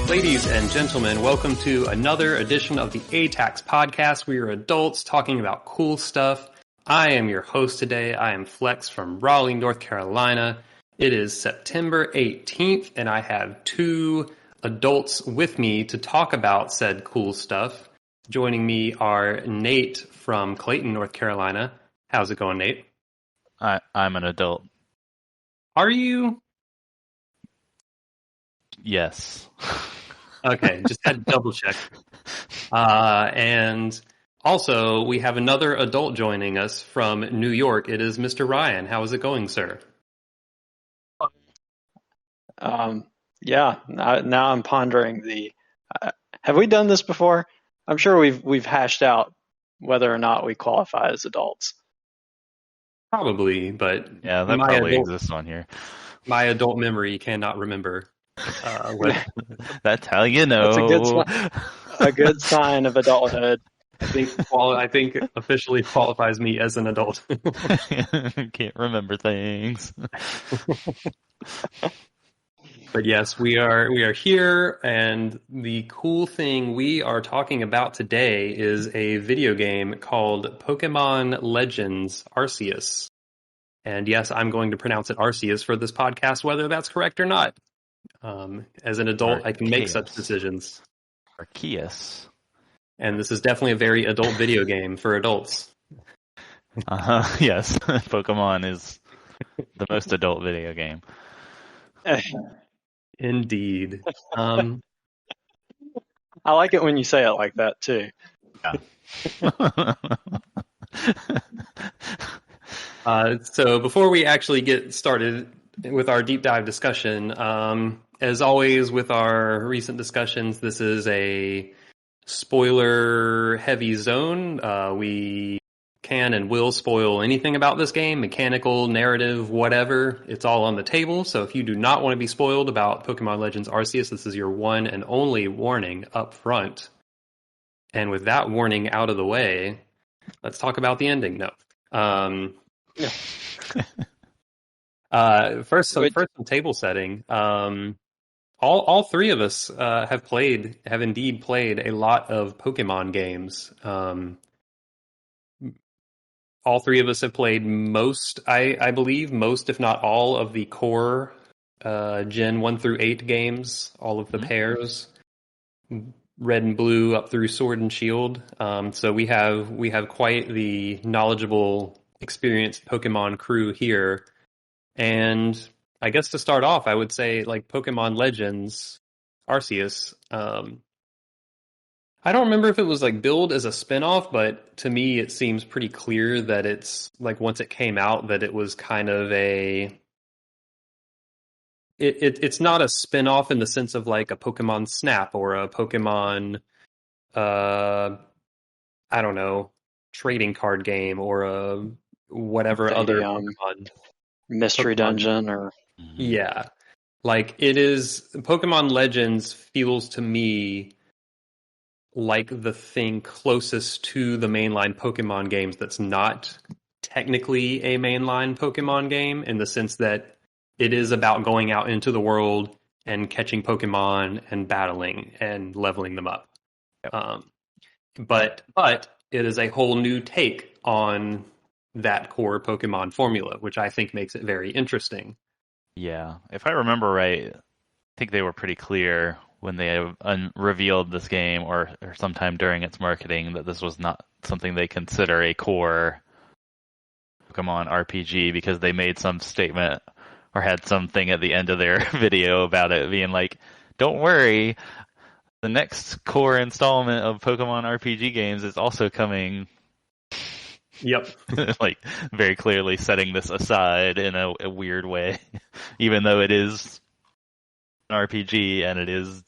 Ladies and gentlemen, welcome to another edition of the ATACS podcast. We are adults talking about cool stuff. I am your host today. I am Flex from Raleigh, North Carolina. It is September 18th, and I have two adults with me to talk about said cool stuff. Joining me are Nate from Clayton, North Carolina. How's it going, Nate? I'm an adult. Are you? Yes. Okay, just had to double check. And also, we have another adult joining us from New York. It is Mr. Ryan. How is it going, sir? Now I'm pondering have we done this before? I'm sure we've hashed out whether or not we qualify as adults. Probably, but yeah, that probably exists on here. My adult memory cannot remember. That's how you know. That's a good sign of adulthood. I think officially qualifies me as an adult. Can't remember things. But yes, we are here, and the cool thing we are talking about today is a video game called Pokemon Legends Arceus. And yes, I'm going to pronounce it Arceus for this podcast, whether that's correct or not. As an adult, Arceus. I can make such decisions. Arceus. And this is definitely a very adult video game for adults. Yes, Pokemon is the most adult video game. Indeed. I like it when you say it like that, too. Yeah. So before we actually get started with our deep dive discussion, as always with our recent discussions, this is a spoiler heavy zone. We can and will spoil anything about this game, mechanical, narrative, whatever. It's all on the table. So if you do not want to be spoiled about Pokemon Legends Arceus, this is your one and only warning up front. And with that warning out of the way, let's talk about the ending. No. First some table setting. All three of us have indeed played a lot of Pokemon games. All three of us have played most, I believe, most if not all of the core Gen 1 through 8 games, all of the pairs, Red and Blue up through Sword and Shield. So we have quite the knowledgeable, experienced Pokemon crew here. And I guess to start off, I would say like Pokemon Legends Arceus. I don't remember if it was like billed as a spinoff, but to me it seems pretty clear that it's like once it came out that it was kind of it's not a spinoff in the sense of like a Pokemon Snap or a Pokemon I don't know, trading card game or a whatever other Pokemon Mystery Dungeon or yeah. Like it is Pokemon Legends feels to me like the thing closest to the mainline Pokemon games that's not technically a mainline Pokemon game in the sense that it is about going out into the world and catching Pokemon and battling and leveling them up. But it is a whole new take on that core Pokemon formula, which I think makes it very interesting. Yeah, if I remember right, I think they were pretty clear when they revealed this game or sometime during its marketing that this was not something they consider a core Pokemon RPG because they made some statement or had something at the end of their video about it being like, don't worry, the next core installment of Pokemon RPG games is also coming. Yep. Like very clearly setting this aside in a weird way, even though it is an RPG and it is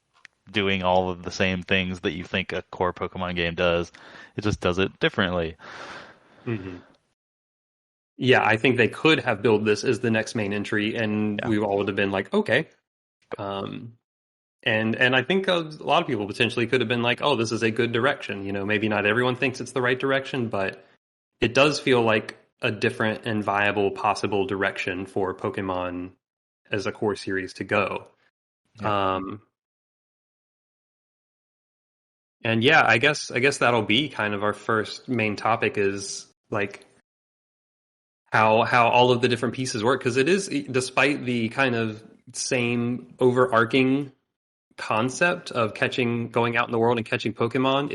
doing all of the same things that you think a core Pokemon game does. It just does it differently. Mm-hmm. Yeah, I think they could have billed this as the next main entry, and we all would have been like, okay. And I think a lot of people potentially could have been like, oh, this is a good direction. You know, maybe not everyone thinks it's the right direction, but it does feel like a different and viable possible direction for Pokemon as a core series to go. Yeah. And yeah, I guess that'll be kind of our first main topic is like how all of the different pieces work, because it is, despite the kind of same overarching concept of going out in the world and catching Pokemon,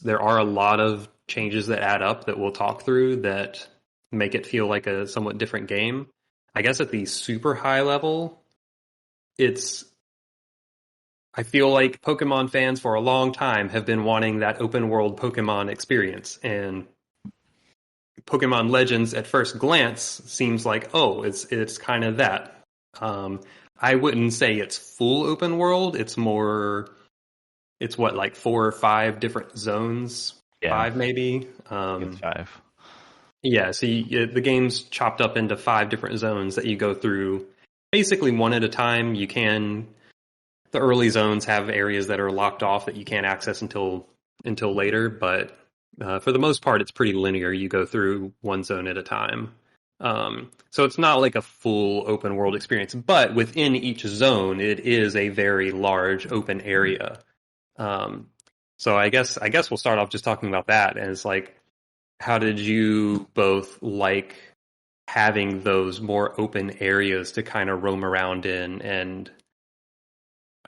there are a lot of changes that add up that we'll talk through that make it feel like a somewhat different game. I guess at the super high level, I feel like Pokemon fans for a long time have been wanting that open world Pokemon experience, and Pokemon Legends at first glance seems like, oh, it's kind of that. I wouldn't say it's full open world. It's what, like 4 or 5 different zones? Yeah. 5 maybe? It's 5. Yeah, so the game's chopped up into 5 different zones that you go through basically one at a time. The early zones have areas that are locked off that you can't access until later, but for the most part, it's pretty linear. You go through one zone at a time. So it's not like a full open world experience, but within each zone, it is a very large open area. So I guess we'll start off just talking about that as like, how did you both like having those more open areas to kind of roam around in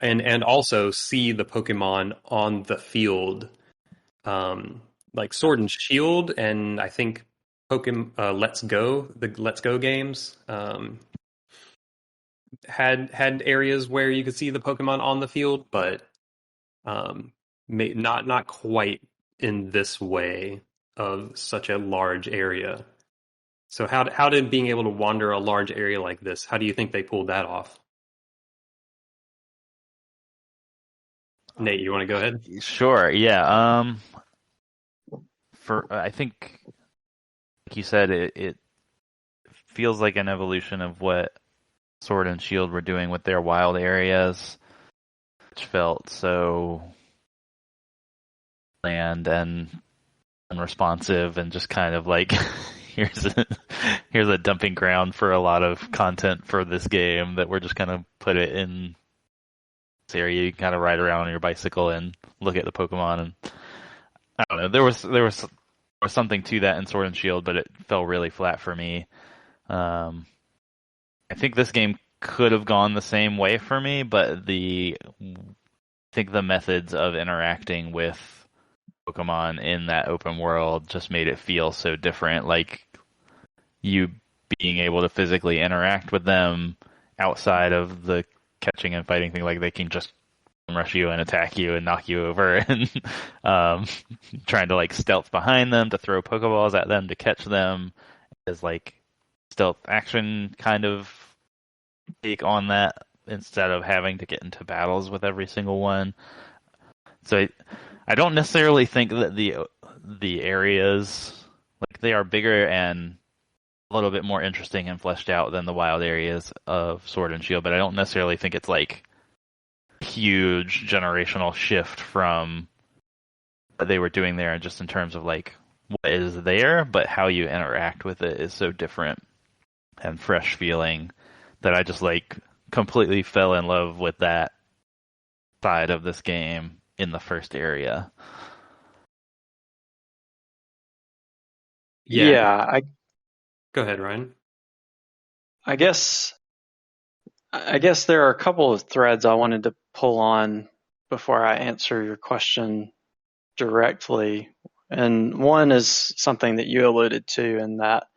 and also see the Pokemon on the field, like Sword and Shield, and I think Pokemon the Let's Go games had areas where you could see the Pokemon on the field, but not quite in this way of such a large area. So how did being able to wander a large area like this, how do you think they pulled that off? Nate, you want to go ahead? Sure. Yeah. I think, like you said, it feels like an evolution of what Sword and Shield were doing with their wild areas, which felt so bland and unresponsive, and just kind of like here's a dumping ground for a lot of content for this game that we're just gonna put it in this area. You can kind of ride around on your bicycle and look at the Pokemon, and I don't know. There was something to that in Sword and Shield, but it fell really flat for me. I think this game could have gone the same way for me, but I think the methods of interacting with Pokemon in that open world just made it feel so different. Like, you being able to physically interact with them outside of the catching and fighting thing, like they can just rush you and attack you and knock you over, and trying to like stealth behind them to throw Pokeballs at them to catch them is like stealth action kind of take on that, instead of having to get into battles with every single one. So I don't necessarily think that the areas, like, they are bigger and a little bit more interesting and fleshed out than the wild areas of Sword and Shield, but I don't necessarily think it's like a huge generational shift from what they were doing there, just in terms of like what is there, but how you interact with it is so different and fresh feeling that I just like completely fell in love with that side of this game in the first area. Yeah, Go ahead, Ryan. I guess there are a couple of threads I wanted to pull on before I answer your question directly. And one is something that you alluded to, in that,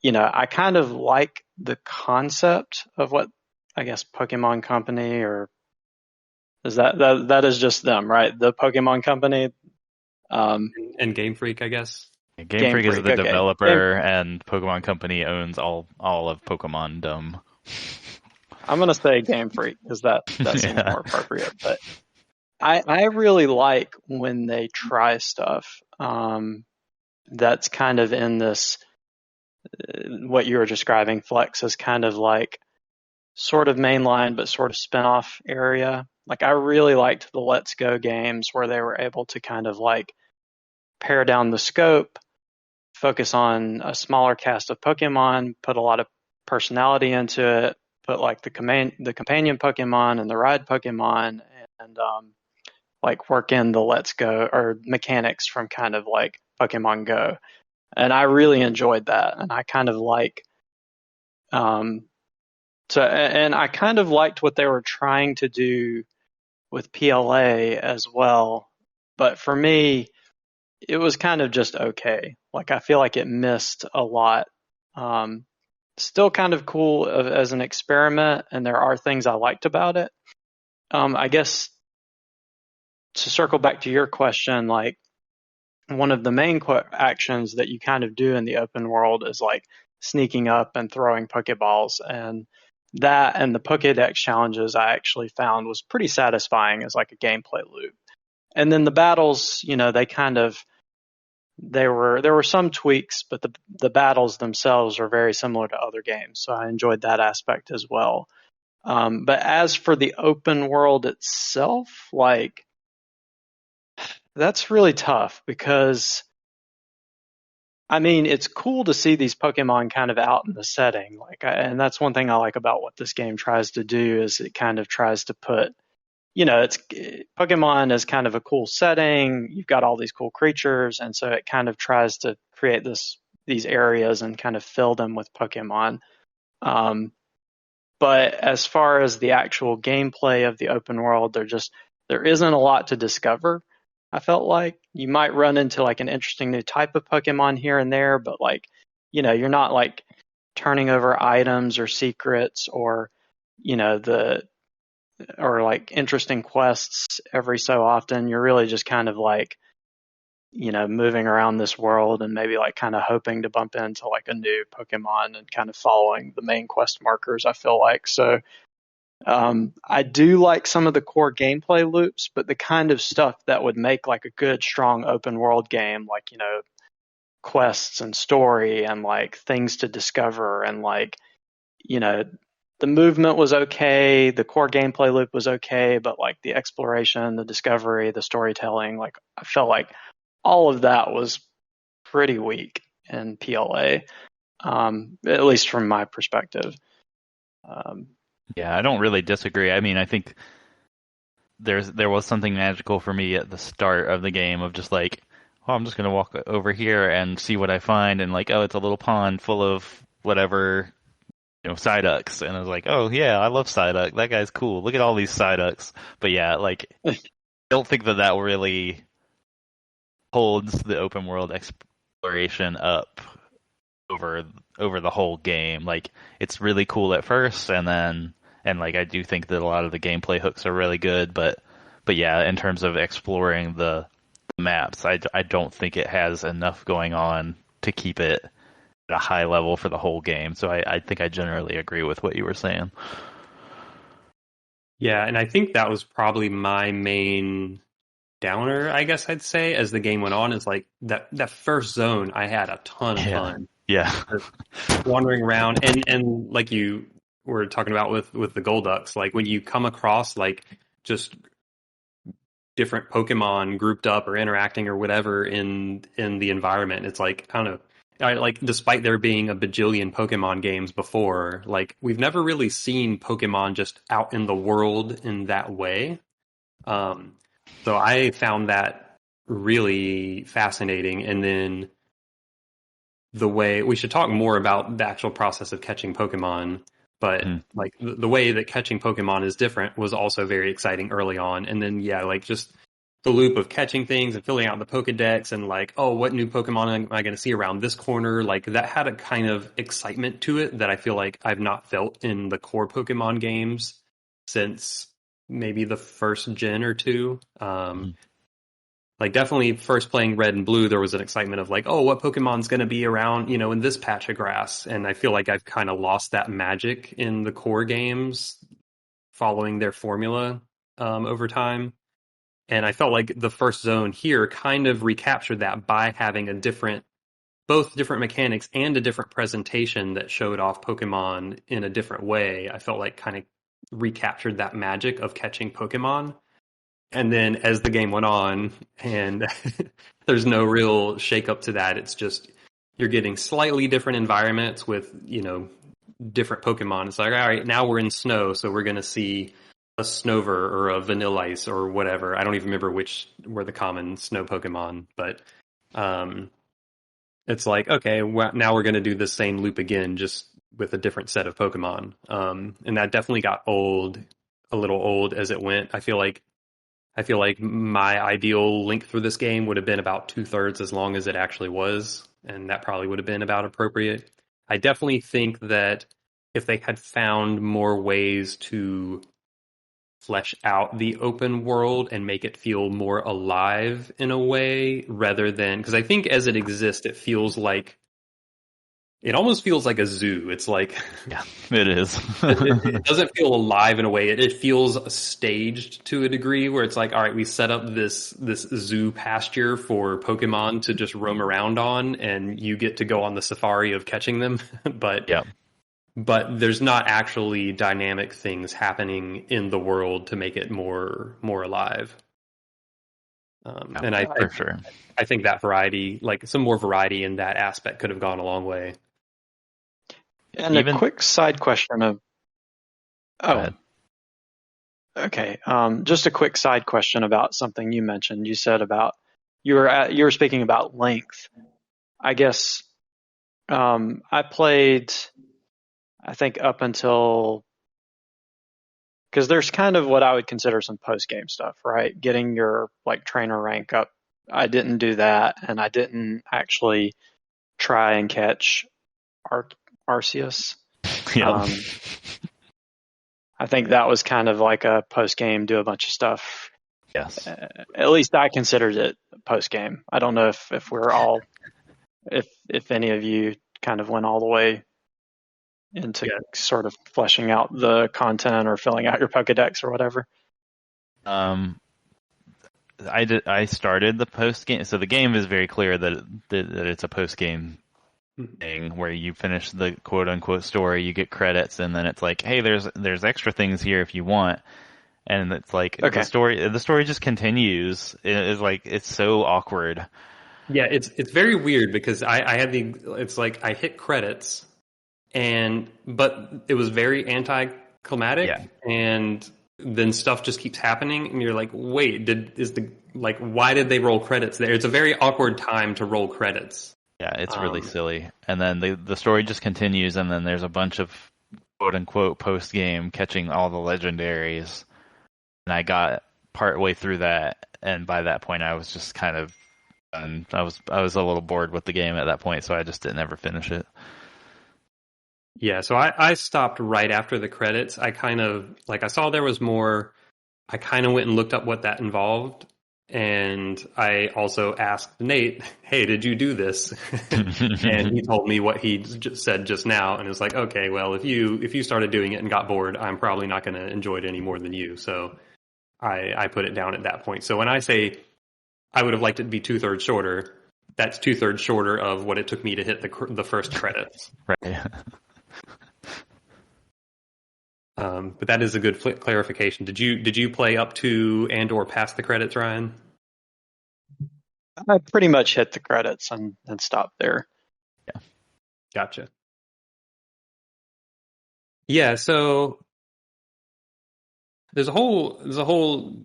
I kind of like the concept of what, I guess, Pokemon Company, or is that is just them, right? The Pokemon Company. And Game Freak, I guess. Game Freak is the developer, and Pokemon Company owns all of Pokemon-dom. I'm gonna say Game Freak because that seems more appropriate. But I really like when they try stuff that's kind of in this, what you were describing, Flex, is kind of like sort of mainline but sort of spin-off area. Like I really liked the Let's Go games where they were able to kind of like pare down the scope, focus on a smaller cast of Pokemon, put a lot of personality into it, put like the companion Pokemon and the ride Pokemon, and like work in the Let's Go or mechanics from kind of like Pokemon Go. And I really enjoyed that. And I kind of like, and I kind of liked what they were trying to do with PLA as well. But for me, it was kind of just okay. Like I feel like it missed a lot. Still kind of cool as an experiment, and there are things I liked about it. I guess to circle back to your question, like one of the main actions that you kind of do in the open world is like sneaking up and throwing Pokeballs, and that and the Pokedex challenges I actually found was pretty satisfying as like a gameplay loop. And then the battles, they kind of there were some tweaks, but the battles themselves are very similar to other games, so I enjoyed that aspect as well. But as for the open world itself, like that's really tough because I mean it's cool to see these Pokemon kind of out in the setting, and that's one thing I like about what this game tries to do is it kind of tries to put it's Pokemon is kind of a cool setting. You've got all these cool creatures, and so it kind of tries to create these areas and kind of fill them with Pokemon. But as far as the actual gameplay of the open world, there isn't a lot to discover. I felt like you might run into like an interesting new type of Pokemon here and there, but like you're not like turning over items or secrets or or like interesting quests every so often. You're really just kind of like, moving around this world and maybe like kind of hoping to bump into like a new Pokemon and kind of following the main quest markers, I feel like. So I do like some of the core gameplay loops, but the kind of stuff that would make like a good, strong open world game, like, quests and story and like things to discover and like, the movement was okay, the core gameplay loop was okay, but like the exploration, the discovery, the storytelling, like I felt like all of that was pretty weak in PLA, at least from my perspective. Yeah, I don't really disagree. I mean, I think there was something magical for me at the start of the game of just like, oh, I'm just gonna walk over here and see what I find, and like, oh, it's a little pond full of whatever. Psyducks, and I was like, oh yeah, I love Psyduck. That guy's cool. Look at all these Psyducks. But yeah, like, I don't think that really holds the open world exploration up over the whole game. Like, it's really cool at first, and like I do think that a lot of the gameplay hooks are really good. But yeah, in terms of exploring the maps, I don't think it has enough going on to keep it at a high level for the whole game. So I think I generally agree with what you were saying. Yeah, and I think that was probably my main downer, I guess I'd say, as the game went on, is like that first zone I had a ton of fun. Yeah. Wandering around and like you were talking about with the Golducks, like when you come across like just different Pokemon grouped up or interacting or whatever in the environment, it's like, I don't know. Like, despite there being a bajillion Pokemon games before, like, we've never really seen Pokemon just out in the world in that way. So I found that really fascinating. And then the way we should talk more about the actual process of catching Pokemon, but like the way that catching Pokemon is different was also very exciting early on. And then, yeah, like just the loop of catching things and filling out the Pokedex and like, oh, what new Pokemon am I going to see around this corner? Like that had a kind of excitement to it that I feel like I've not felt in the core Pokemon games since maybe the first gen or two. Like definitely first playing Red and Blue, there was an excitement of like, oh, what Pokemon's going to be around, in this patch of grass. And I feel like I've kind of lost that magic in the core games following their formula over time. And I felt like the first zone here kind of recaptured that by having both different mechanics and a different presentation that showed off Pokemon in a different way. I felt like kind of recaptured that magic of catching Pokemon. And then as the game went on, and there's no real shake up to that, it's just you're getting slightly different environments with, different Pokemon. It's like, all right, now we're in snow, so we're going to see a Snover or a Vanillice or whatever. I don't even remember which were the common snow Pokemon, but it's like, okay, now we're going to do the same loop again, just with a different set of Pokemon. And that definitely got a little old as it went. I feel like my ideal length for this game would have been about 2/3 as long as it actually was, and that probably would have been about appropriate. I definitely think that if they had found more ways to flesh out the open world and make it feel more alive in a way, rather than, because I think as it exists, it almost feels like a zoo. It's like, yeah, it is. it doesn't feel alive in a way. It feels staged to a degree where it's like, all right, we set up this zoo pasture for Pokemon to just roam around on, and you get to go on the safari of catching them. But yeah. But there's not actually dynamic things happening in the world to make it more alive. And for sure. I think that variety, like some more variety in that aspect, could have gone a long way. And a quick side question of, okay, just a quick side question about something you mentioned. You said about you were speaking about length. I guess I played, I think up until, because there's kind of what I would consider some post game stuff, right? Getting your like trainer rank up. I didn't do that, and I didn't actually try and catch Arceus. Yeah. I think that was kind of like a post game, do a bunch of stuff. Yes. At least I considered it post game. I don't know if we're all, if any of you kind of went all the way into sort of fleshing out the content or filling out your Pokedex or whatever. I started the post game, so the game is very clear that it's a post game thing where you finish the quote unquote story, you get credits, and then it's like, hey, there's extra things here if you want, and it's like the story just continues. It's like, it's so awkward. Yeah, it's very weird because I had it's like I hit credits, but it was very anticlimactic, and then stuff just keeps happening, and you're like, wait, why did they roll credits there? It's a very awkward time to roll credits. Yeah, it's really silly. And then the story just continues, and then there's a bunch of quote-unquote post-game catching all the legendaries. And I got part way through that, and by that point I was just kind of done. I was a little bored with the game at that point, so I just didn't ever finish it. Yeah, so I stopped right after the credits. I kind of, I saw there was more. I kind of went and looked up what that involved. And I also asked Nate, hey, did you do this? And he told me what he just said just now. And it was like, okay, well, if you started doing it and got bored, I'm probably not going to enjoy it any more than you. So I put it down at that point. So when I say I would have liked it to be 2/3 shorter, that's 2/3 shorter of what it took me to hit the first credits. Right. But that is a good clarification. Did you play up to and or past the credits, Ryan? I pretty much hit the credits and stopped there. Yeah, gotcha. Yeah, so there's a whole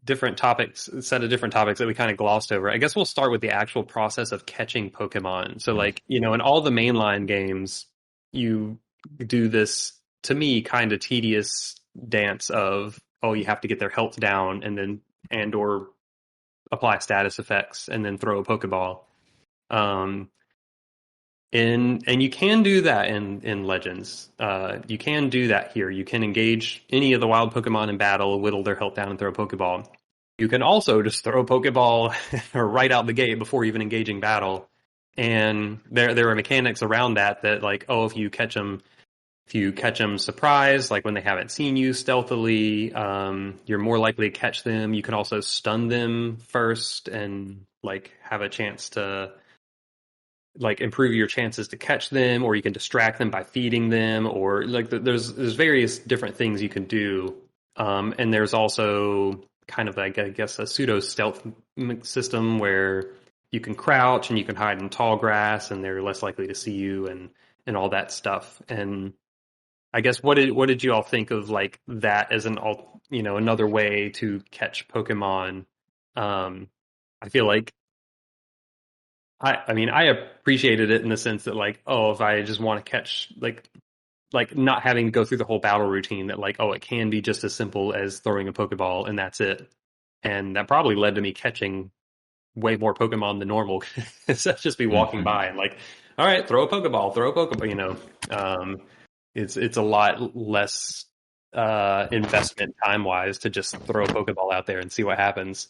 different set of different topics that we kind of glossed over. I guess we'll start with the actual process of catching Pokemon. So, in all the mainline games, you do this, to me, kind of tedious dance of, you have to get their health down and or apply status effects and then throw a Pokeball. And you can do that in Legends. You can do that here. You can engage any of the wild Pokemon in battle, whittle their health down, and throw a Pokeball. You can also just throw a Pokeball right out the gate before even engaging battle. And there are mechanics around that if you catch them if you catch them surprised, like when they haven't seen you stealthily, you're more likely to catch them. You can also stun them first and like have a chance to like improve your chances to catch them, or you can distract them by feeding them, or like there's various different things you can do. And there's also kind of like, I guess, a pseudo stealth system where you can crouch and you can hide in tall grass and they're less likely to see you and all that stuff. And I guess what did you all think of like that as another way to catch Pokemon? I feel like I mean, I appreciated it in the sense that like, oh, if I just want to catch like not having to go through the whole battle routine, that like, oh, it can be just as simple as throwing a Pokeball and that's it. And that probably led to me catching way more Pokemon than normal. Because I'd just be walking by and like, all right, throw a Pokeball, it's a lot less investment time wise to just throw a Pokeball out there and see what happens.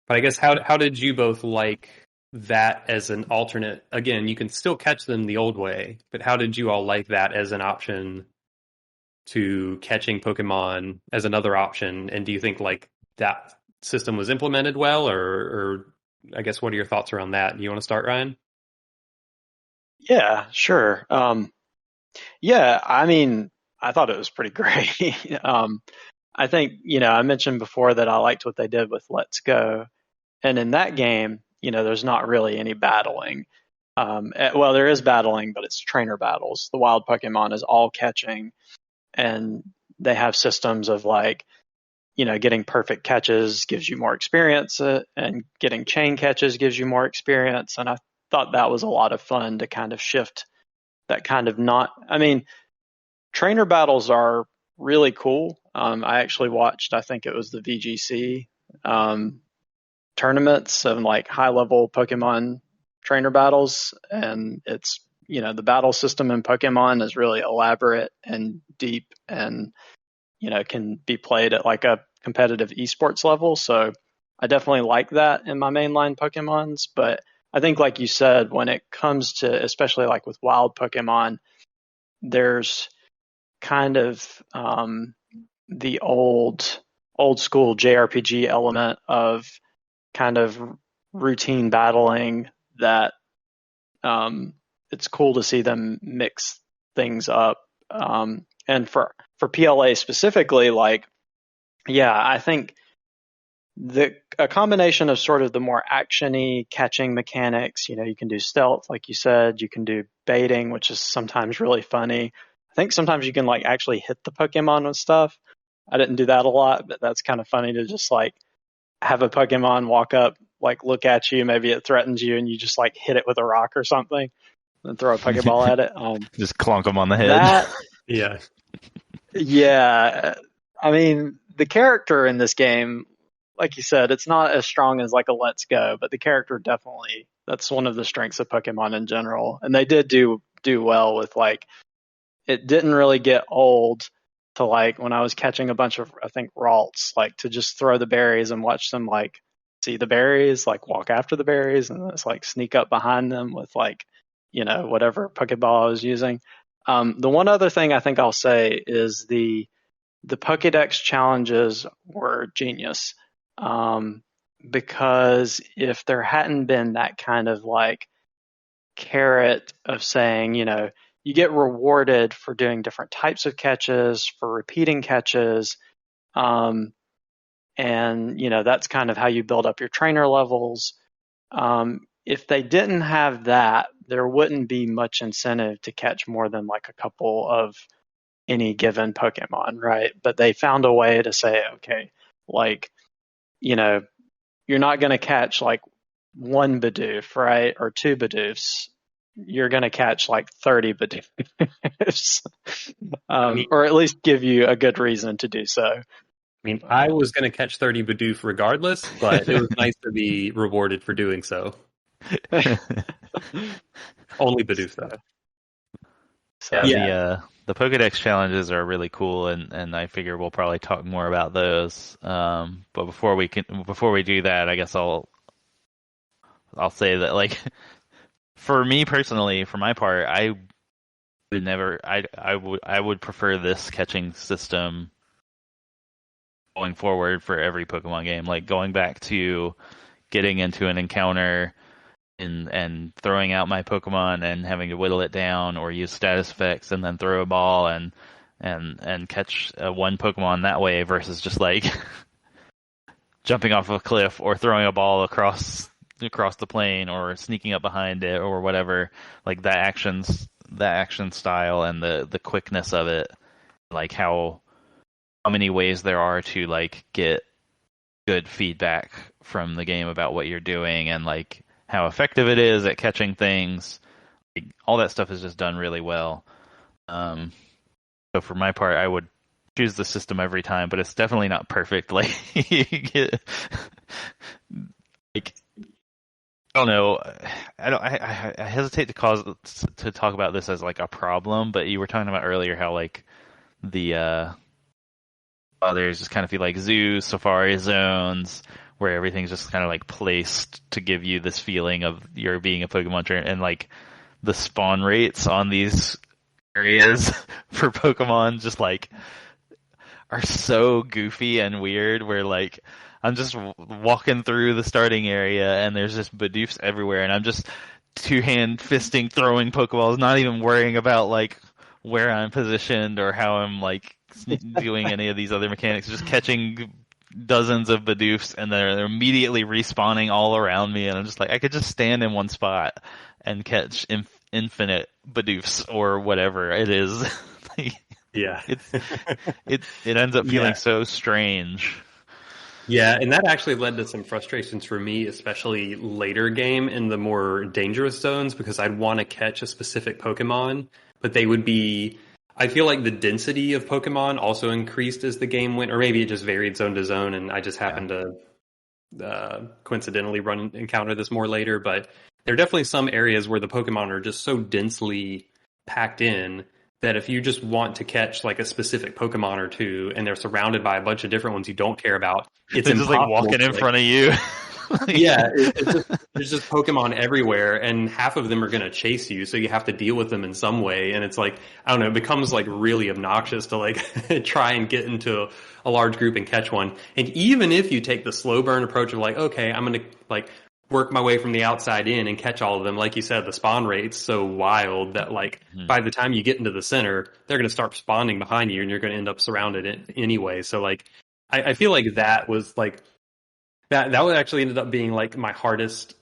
But I guess how did you both like that as an alternate? Again, you can still catch them the old way, but how did you all like that as an option to catching Pokemon as another option? And do you think like that system was implemented well, or I guess what are your thoughts around that? Do you want to start, Ryan? Yeah, sure. Yeah, I mean, I thought it was pretty great. I think, I mentioned before that I liked what they did with Let's Go. And in that game, there's not really any battling. Well, there is battling, but it's trainer battles. The wild Pokemon is all catching, and they have systems of like, getting perfect catches gives you more experience, and getting chain catches gives you more experience. And I thought that was a lot of fun to kind of shift that kind of trainer battles are really cool. I actually watched, I think it was the VGC tournaments of like high level Pokemon trainer battles, and it's the battle system in Pokemon is really elaborate and deep, and can be played at like a competitive esports level. So I definitely like that in my mainline Pokemons. But I think, like you said, when it comes to, especially like with wild Pokemon, there's kind of the old school JRPG element of kind of routine battling that it's cool to see them mix things up. And for PLA specifically, like, yeah, I think a combination of sort of the more actiony catching mechanics, you can do stealth, like you said, you can do baiting, which is sometimes really funny. I think sometimes you can like actually hit the Pokemon with stuff. I didn't do that a lot, but that's kind of funny to just like have a Pokemon walk up, like look at you, maybe it threatens you, and you just like hit it with a rock or something and throw a Pokeball at it. Just clunk them on the head. Yeah. I mean, the character in this game, like you said, it's not as strong as like a Let's Go, but the character definitely, that's one of the strengths of Pokemon in general. And they did do well with like, it didn't really get old to like when I was catching a bunch of, I think, Ralts, like to just throw the berries and watch them like see the berries, like walk after the berries and just like sneak up behind them with like, whatever Pokeball I was using. The one other thing I think I'll say is the Pokédex challenges were genius. Because if there hadn't been that kind of like carrot of saying, you get rewarded for doing different types of catches, for repeating catches, and that's kind of how you build up your trainer levels. If they didn't have that, there wouldn't be much incentive to catch more than like a couple of any given Pokemon, right? But they found a way to say, okay, like, you're not going to catch like one Bidoof, right? Or two Bidoofs. You're going to catch like 30 Bidoofs. Or at least give you a good reason to do so. I mean, I was going to catch 30 Bidoof regardless, but it was nice to be rewarded for doing so. Only Bidoof, though. So, yeah, the Pokédex challenges are really cool, and I figure we'll probably talk more about those. But before we do that, I guess I'll say that, like, for me personally, for my part, I I would prefer this catching system going forward for every Pokemon game. Like going back to getting into an encounter and throwing out my Pokemon and having to whittle it down or use status effects and then throw a ball and catch one Pokemon that way versus just like jumping off a cliff or throwing a ball across the plane or sneaking up behind it or whatever. Like that action style and the quickness of it, like how many ways there are to like get good feedback from the game about what you're doing and like how effective it is at catching things. Like, all that stuff is just done really well. So for my part, I would choose the system every time, but it's definitely not perfect. Like, like I don't know. I hesitate to talk about this as like a problem, but you were talking about earlier how like the others just kind of feel like zoos, safari zones, where everything's just kind of like placed to give you this feeling of you're being a Pokemon trainer, and like the spawn rates on these areas for Pokemon just like are so goofy and weird, where like I'm just walking through the starting area and there's just Bidoofs everywhere and I'm just two-hand fisting throwing Pokeballs, not even worrying about like where I'm positioned or how I'm like doing any of these other mechanics, just catching dozens of Bidoofs and they're immediately respawning all around me, and I'm just like, I could just stand in one spot and catch infinite Bidoofs or whatever it is. Yeah. it ends up feeling so strange. Yeah, and that actually led to some frustrations for me, especially later game in the more dangerous zones, because I'd want to catch a specific Pokemon, but they would be... I feel like the density of Pokemon also increased as the game went, or maybe it just varied zone to zone, and I just happened to coincidentally encounter this more later, but there are definitely some areas where the Pokemon are just so densely packed in that if you just want to catch like a specific Pokemon or two and they're surrounded by a bunch of different ones you don't care about, it's just like walking in front of you. Yeah, there's just Pokemon everywhere, and half of them are going to chase you, so you have to deal with them in some way. And it's like, I don't know, it becomes like really obnoxious to like try and get into a large group and catch one. And even if you take the slow burn approach of like, okay, I'm going to like work my way from the outside in and catch all of them, like you said, the spawn rate's so wild that like by the time you get into the center, they're going to start spawning behind you, and you're going to end up surrounded anyway. So like, I feel like that was like. That would actually ended up being like my hardest,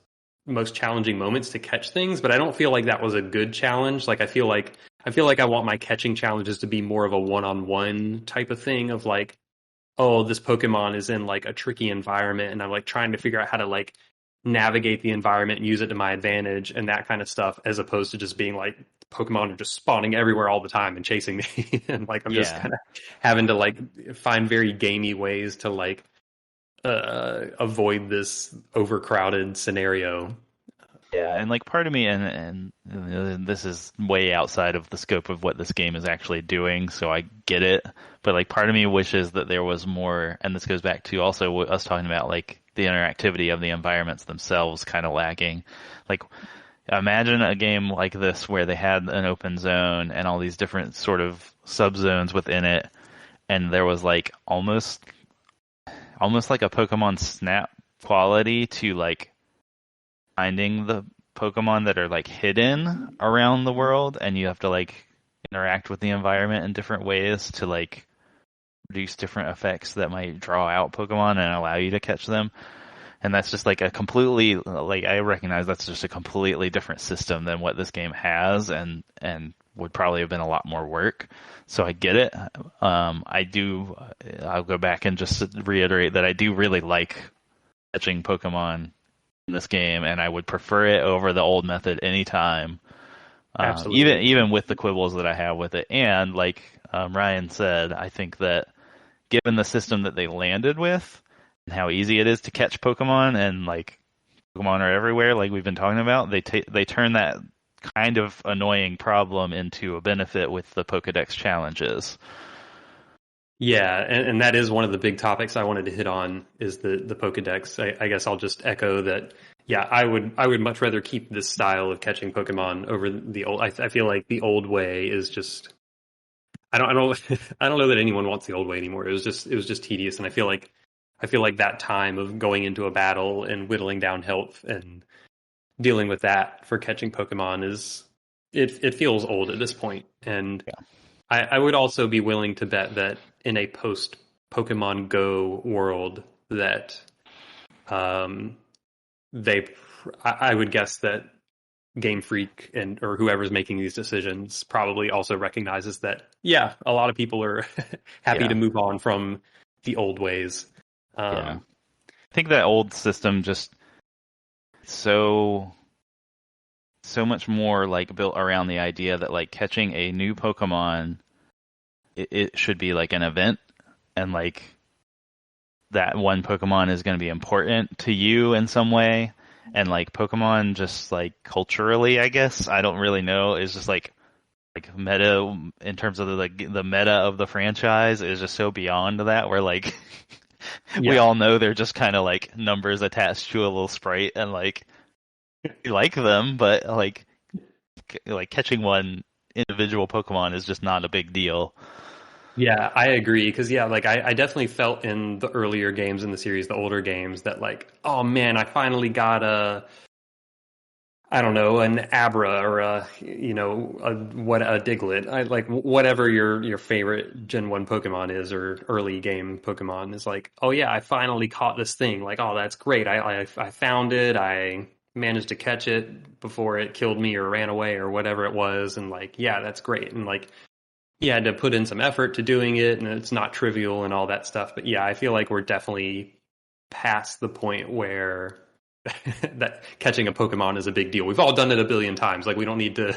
most challenging moments to catch things, but I don't feel like that was a good challenge. Like I feel like I want my catching challenges to be more of a one-on-one type of thing of like, oh, this Pokemon is in like a tricky environment and I'm like trying to figure out how to like navigate the environment and use it to my advantage and that kind of stuff, as opposed to just being like Pokemon are just spawning everywhere all the time and chasing me. And like I'm just kind of having to like find very gamey ways to like avoid this overcrowded scenario. Yeah, and like part of me, and this is way outside of the scope of what this game is actually doing, so I get it. But like part of me wishes that there was more, and this goes back to also us talking about like the interactivity of the environments themselves kind of lacking. Like imagine a game like this where they had an open zone and all these different sort of subzones within it, and there was like almost like a Pokemon Snap quality to like finding the Pokemon that are like hidden around the world, and you have to like interact with the environment in different ways to like produce different effects that might draw out Pokemon and allow you to catch them. And that's just like a completely, like I recognize that's just a completely different system than what this game has, and would probably have been a lot more work. So I get it. I'll go back and just reiterate that I do really like catching Pokemon in this game, and I would prefer it over the old method anytime. Absolutely. Even with the quibbles that I have with it. And like Ryan said, I think that given the system that they landed with and how easy it is to catch Pokemon, and like Pokemon are everywhere, like we've been talking about, they turn that kind of annoying problem into a benefit with the Pokedex challenges. Yeah, and that is one of the big topics I wanted to hit on, is the Pokedex. I guess I'll just echo that, Yeah, I would much rather keep this style of catching Pokemon over the old. I feel like the old way is just. I don't I don't know that anyone wants the old way anymore. It was just tedious, and I feel like that time of going into a battle and whittling down health and dealing with that for catching Pokemon is it feels old at this point. And Yeah. I would also be willing to bet that in a post Pokemon Go world that I would guess that Game Freak or whoever's making these decisions probably also recognizes that, yeah, a lot of people are happy to move on from the old ways. I think that old system just so much more like built around the idea that like catching a new Pokemon, it should be like an event, and like that one Pokemon is going to be important to you in some way. And like Pokemon, just like culturally, I guess, I don't really know, is just like meta in terms of the meta of the franchise is just so beyond that, where like we all know they're just kind of like numbers attached to a little sprite, and like you like them, but like catching one individual Pokemon is just not a big deal. Yeah, I agree. Because, yeah, like I definitely felt in the earlier games in the series, the older games, that like, oh man, I finally got I don't know, an Abra or a Diglett. I like whatever your favorite Gen 1 Pokemon is or early game Pokemon is like, oh yeah, I finally caught this thing. Like, oh, that's great. I found it. I managed to catch it before it killed me or ran away or whatever it was. And like, yeah, that's great. And like, you had to put in some effort to doing it, and it's not trivial and all that stuff. But yeah, I feel like we're definitely past the point where that catching a Pokemon is a big deal. We've all done it a billion times. Like we don't need to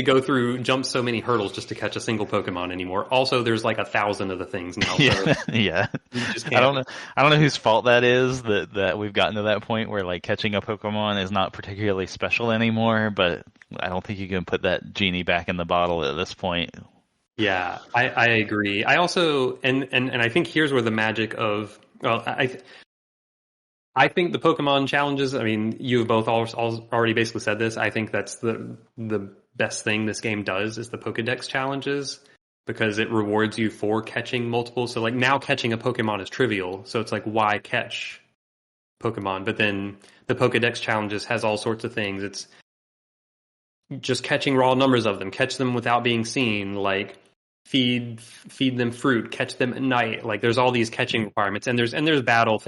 go through jump so many hurdles just to catch a single Pokemon anymore. Also, there's like 1,000 of the things now. So yeah. I don't know whose fault that is that we've gotten to that point where like catching a Pokemon is not particularly special anymore, but I don't think you can put that genie back in the bottle at this point. Yeah, I agree. I also and I think here's where the magic of I think the Pokemon challenges. I mean, you have both already basically said this. I think that's the best thing this game does is the Pokedex challenges, because it rewards you for catching multiple. So like now catching a Pokemon is trivial. So it's like, why catch Pokemon? But then the Pokedex challenges has all sorts of things. It's just catching raw numbers of them, catch them without being seen, like feed them fruit, catch them at night. Like there's all these catching requirements, and there's battle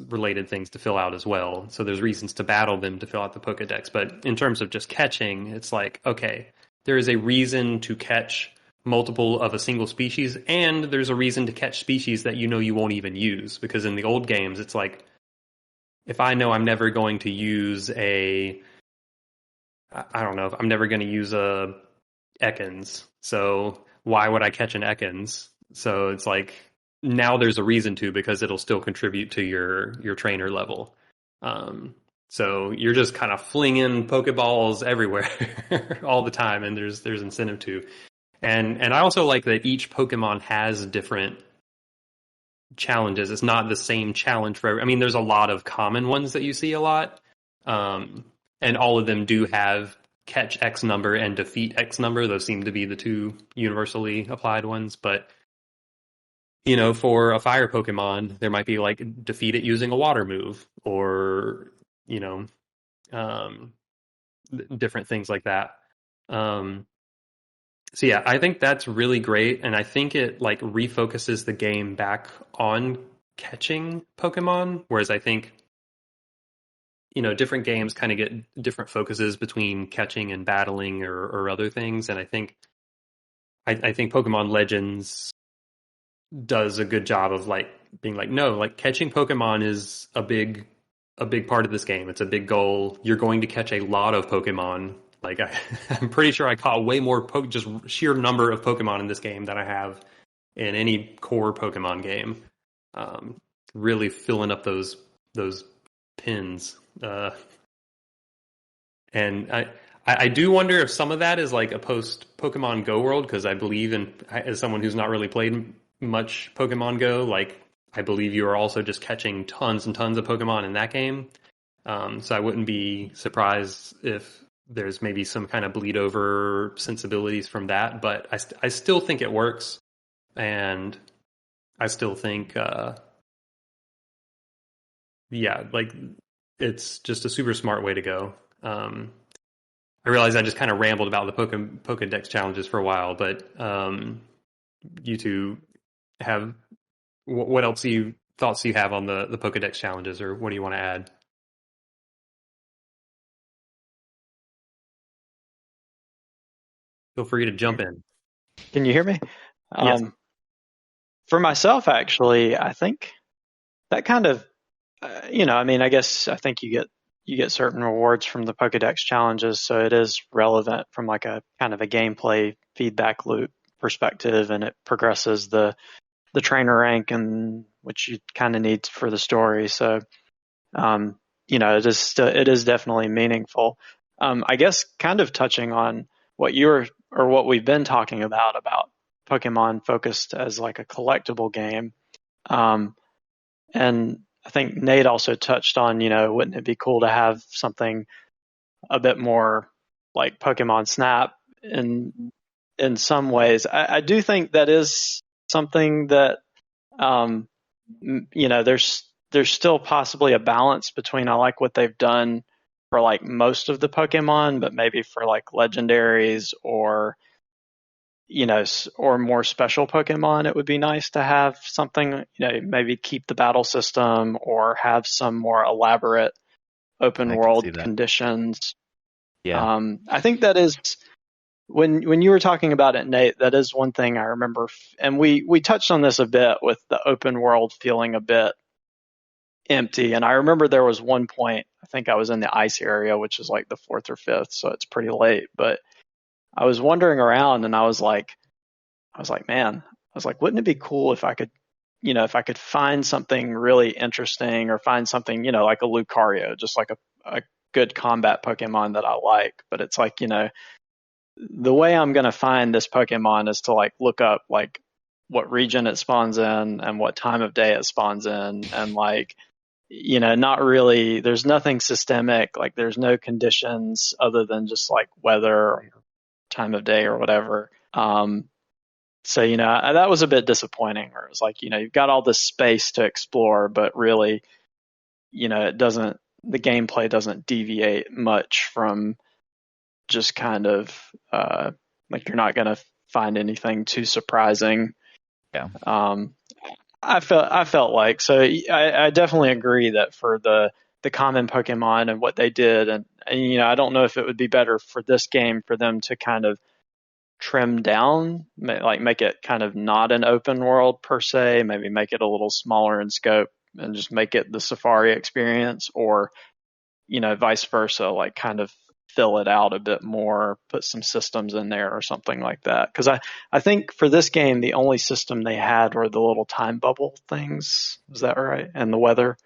related things to fill out as well. So there's reasons to battle them to fill out the Pokedex. But in terms of just catching, it's like, okay, there is a reason to catch multiple of a single species, and there's a reason to catch species that you won't even use. Because in the old games, it's like, if I know I'm never going to use I'm never going to use a Ekans, so why would I catch an Ekans? So it's like, now there's a reason to, because it'll still contribute to your trainer level. So you're just kind of flinging Pokeballs everywhere all the time, and there's incentive to. And I also like that each Pokemon has different challenges. It's not the same challenge for I mean, there's a lot of common ones that you see a lot. And all of them do have catch X number and defeat X number. Those seem to be the two universally applied ones. But, for a fire Pokemon, there might be like defeat it using a water move, or, different things like that. So yeah, I think that's really great. And I think it like refocuses the game back on catching Pokemon. Whereas I think, different games kind of get different focuses between catching and battling or other things. And I think Pokemon Legends does a good job of like being like, no, like catching Pokemon is a big part of this game. It's a big goal. You're going to catch a lot of Pokemon. Like I'm pretty sure I caught way more just sheer number of Pokemon in this game than I have in any core Pokemon game. Really filling up those pins. And I do wonder if some of that is like a post Pokemon Go world, because I believe as someone who's not really played much Pokemon Go, like I believe you are also just catching tons and tons of Pokemon in that game. So I wouldn't be surprised if there's maybe some kind of bleed over sensibilities from that. But I still think it works, and I still think, yeah, like it's just a super smart way to go. I realize I just kind of rambled about the Pokedex challenges for a while, but you two have what else thoughts you have on the Pokedex challenges, or what do you want to add? Feel free to jump in. Can you hear me? Yes. For myself, actually, I think that kind of, I mean, I guess I think you get certain rewards from the Pokedex challenges, so it is relevant from like a kind of a gameplay feedback loop perspective, and it progresses the trainer rank, and which you kind of need for the story. So, it is definitely meaningful. I guess kind of touching on what what we've been talking about Pokemon focused as like a collectible game. And I think Nate also touched on, wouldn't it be cool to have something a bit more like Pokemon Snap in some ways. I do think that is something that, there's still possibly a balance between, I like what they've done for like most of the Pokemon, but maybe for like legendaries or or more special Pokemon, it would be nice to have something, maybe keep the battle system or have some more elaborate open world conditions. Yeah. I think that is when you were talking about it, Nate, that is one thing I remember. And we touched on this a bit with the open world feeling a bit empty. And I remember there was one point, I think I was in the ice area, which is like the 4th or 5th. So it's pretty late, but I was wandering around and I was like, man, wouldn't it be cool if I could, if I could find something really interesting or find something, like a Lucario, just like a good combat Pokemon that I like. But it's like, the way I'm going to find this Pokemon is to like look up like what region it spawns in and what time of day it spawns in. And like, not really, there's nothing systemic, like there's no conditions other than just like weather or time of day or whatever. So, that was a bit disappointing, where it was like, you've got all this space to explore, but really, the gameplay doesn't deviate much from just kind of, like you're not going to find anything too surprising. Yeah. I felt like, so I definitely agree that for the common Pokemon and what they did, and I don't know if it would be better for this game for them to kind of trim down, like make it kind of not an open world per se, maybe make it a little smaller in scope and just make it the Safari experience, or vice versa, like kind of fill it out a bit more, put some systems in there or something like that. Because I think for this game, the only system they had were the little time bubble things. Is that right? And the weather.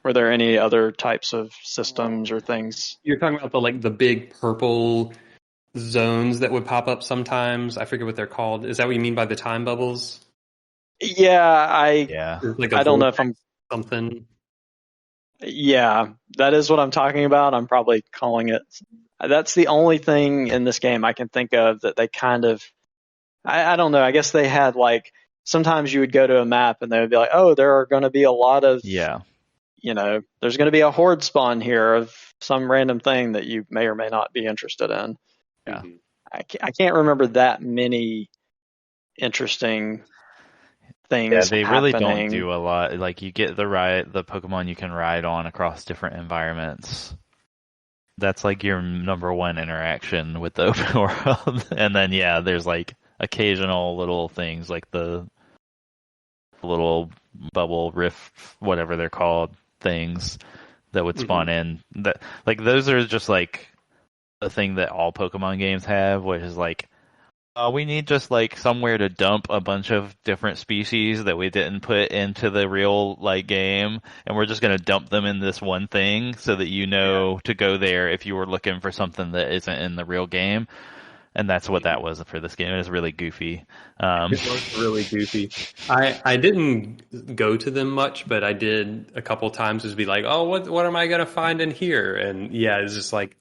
Were there any other types of systems or things? You're talking about the big purple zones that would pop up sometimes. I forget what they're called. Is that what you mean by the time bubbles? Yeah, I don't know if I'm something. Yeah, that is what I'm talking about. I'm probably calling it. That's the only thing in this game I can think of that they kind of, I don't know. I guess they had like, sometimes you would go to a map and they would be like, oh, there are going to be a lot of, there's going to be a horde spawn here of some random thing that you may or may not be interested in. Yeah. I can't remember that many interesting things. Yeah, they really don't do a lot. Like you get the Pokemon you can ride on across different environments. That's like your number one interaction with the open world. And then there's like occasional little things like the little bubble rift, whatever they're called, things that would spawn in. That like those are just like a thing that all Pokemon games have, which is like, we need just like somewhere to dump a bunch of different species that we didn't put into the real game, and we're just going to dump them in this one thing so that to go there if you were looking for something that isn't in the real game. And that's what that was for this game. It was really goofy. It was really goofy. I didn't go to them much, but I did a couple times just be like, oh, what am I gonna find in here? And yeah, it's just like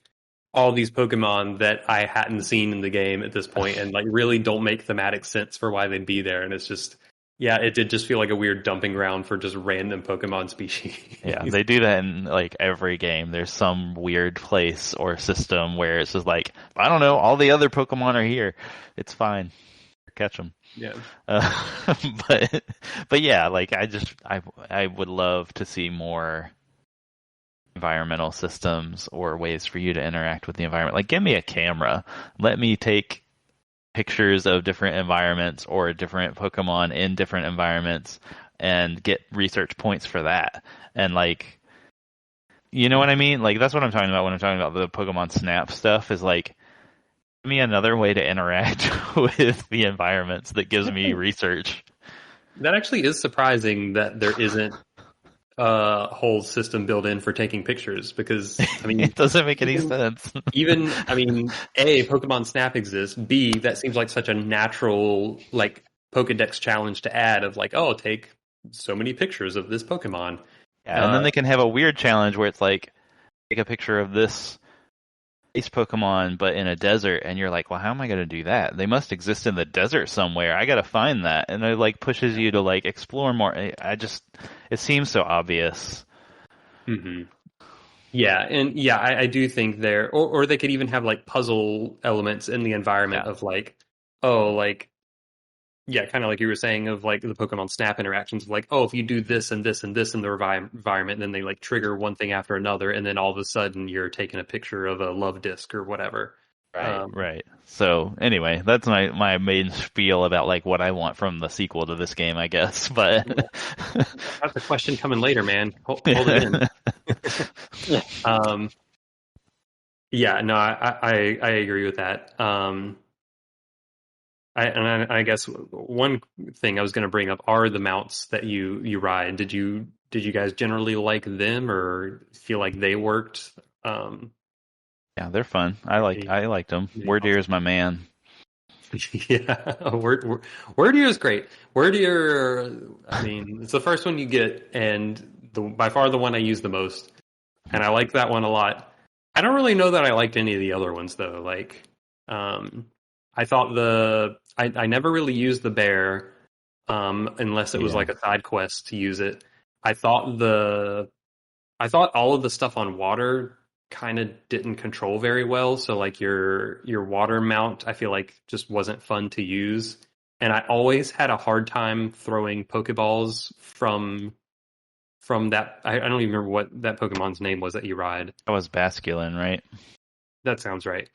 all these Pokemon that I hadn't seen in the game at this point, and like really don't make thematic sense for why they'd be there. And it's just, yeah, it did just feel like a weird dumping ground for just random Pokemon species. Yeah, they do that in like every game. There's some weird place or system where it's just like, I don't know, all the other Pokemon are here. It's fine. Catch them. Yeah. But yeah, like I would love to see more environmental systems or ways for you to interact with the environment. Like, give me a camera. Let me take pictures of different environments or different Pokemon in different environments and get research points for that. And like, you know what I mean? Like, that's what I'm talking about when I'm talking about the Pokemon Snap stuff, is like, give me another way to interact with the environments that gives me research. That actually is surprising that there isn't a whole system built in for taking pictures, because I mean it doesn't make any sense. Even I mean, A, Pokemon Snap exists. B, that seems like such a natural like Pokedex challenge to add, of like, oh, take so many pictures of this Pokemon. Yeah, and then they can have a weird challenge where it's like, take a picture of this ice Pokemon but in a desert, and you're like, well, how am I going to do that? They must exist in the desert somewhere. I got to find that. And it like pushes you to like explore more. It seems so obvious. Mm-hmm. Yeah, and yeah, I do think there, or they could even have like puzzle elements in the environment of like, oh, like, yeah, kind of like you were saying of like the Pokemon Snap interactions of like, oh, if you do this and this and this in the environment, then they like trigger one thing after another, and then all of a sudden you're taking a picture of a love disc or whatever. Right. So anyway, that's my main spiel about like what I want from the sequel to this game, I guess. But that's a question coming later, man. Hold it in. Yeah, no, I agree with that. I guess one thing I was going to bring up are the mounts that you ride. Did you guys generally like them or feel like they worked? Yeah, they're fun. I liked them. Wordeer is my man. Yeah, Wordeer is great. Wordeer, I mean, it's the first one you get, and by far the one I use the most, and I like that one a lot. I don't really know that I liked any of the other ones though. Like, I thought I never really used the bear, unless it was like a side quest to use it. I thought all of the stuff on water kind of didn't control very well. So like your water mount, I feel like just wasn't fun to use. And I always had a hard time throwing Pokeballs from that. I don't even remember what that Pokemon's name was that you ride. That was Basculin, right? That sounds right.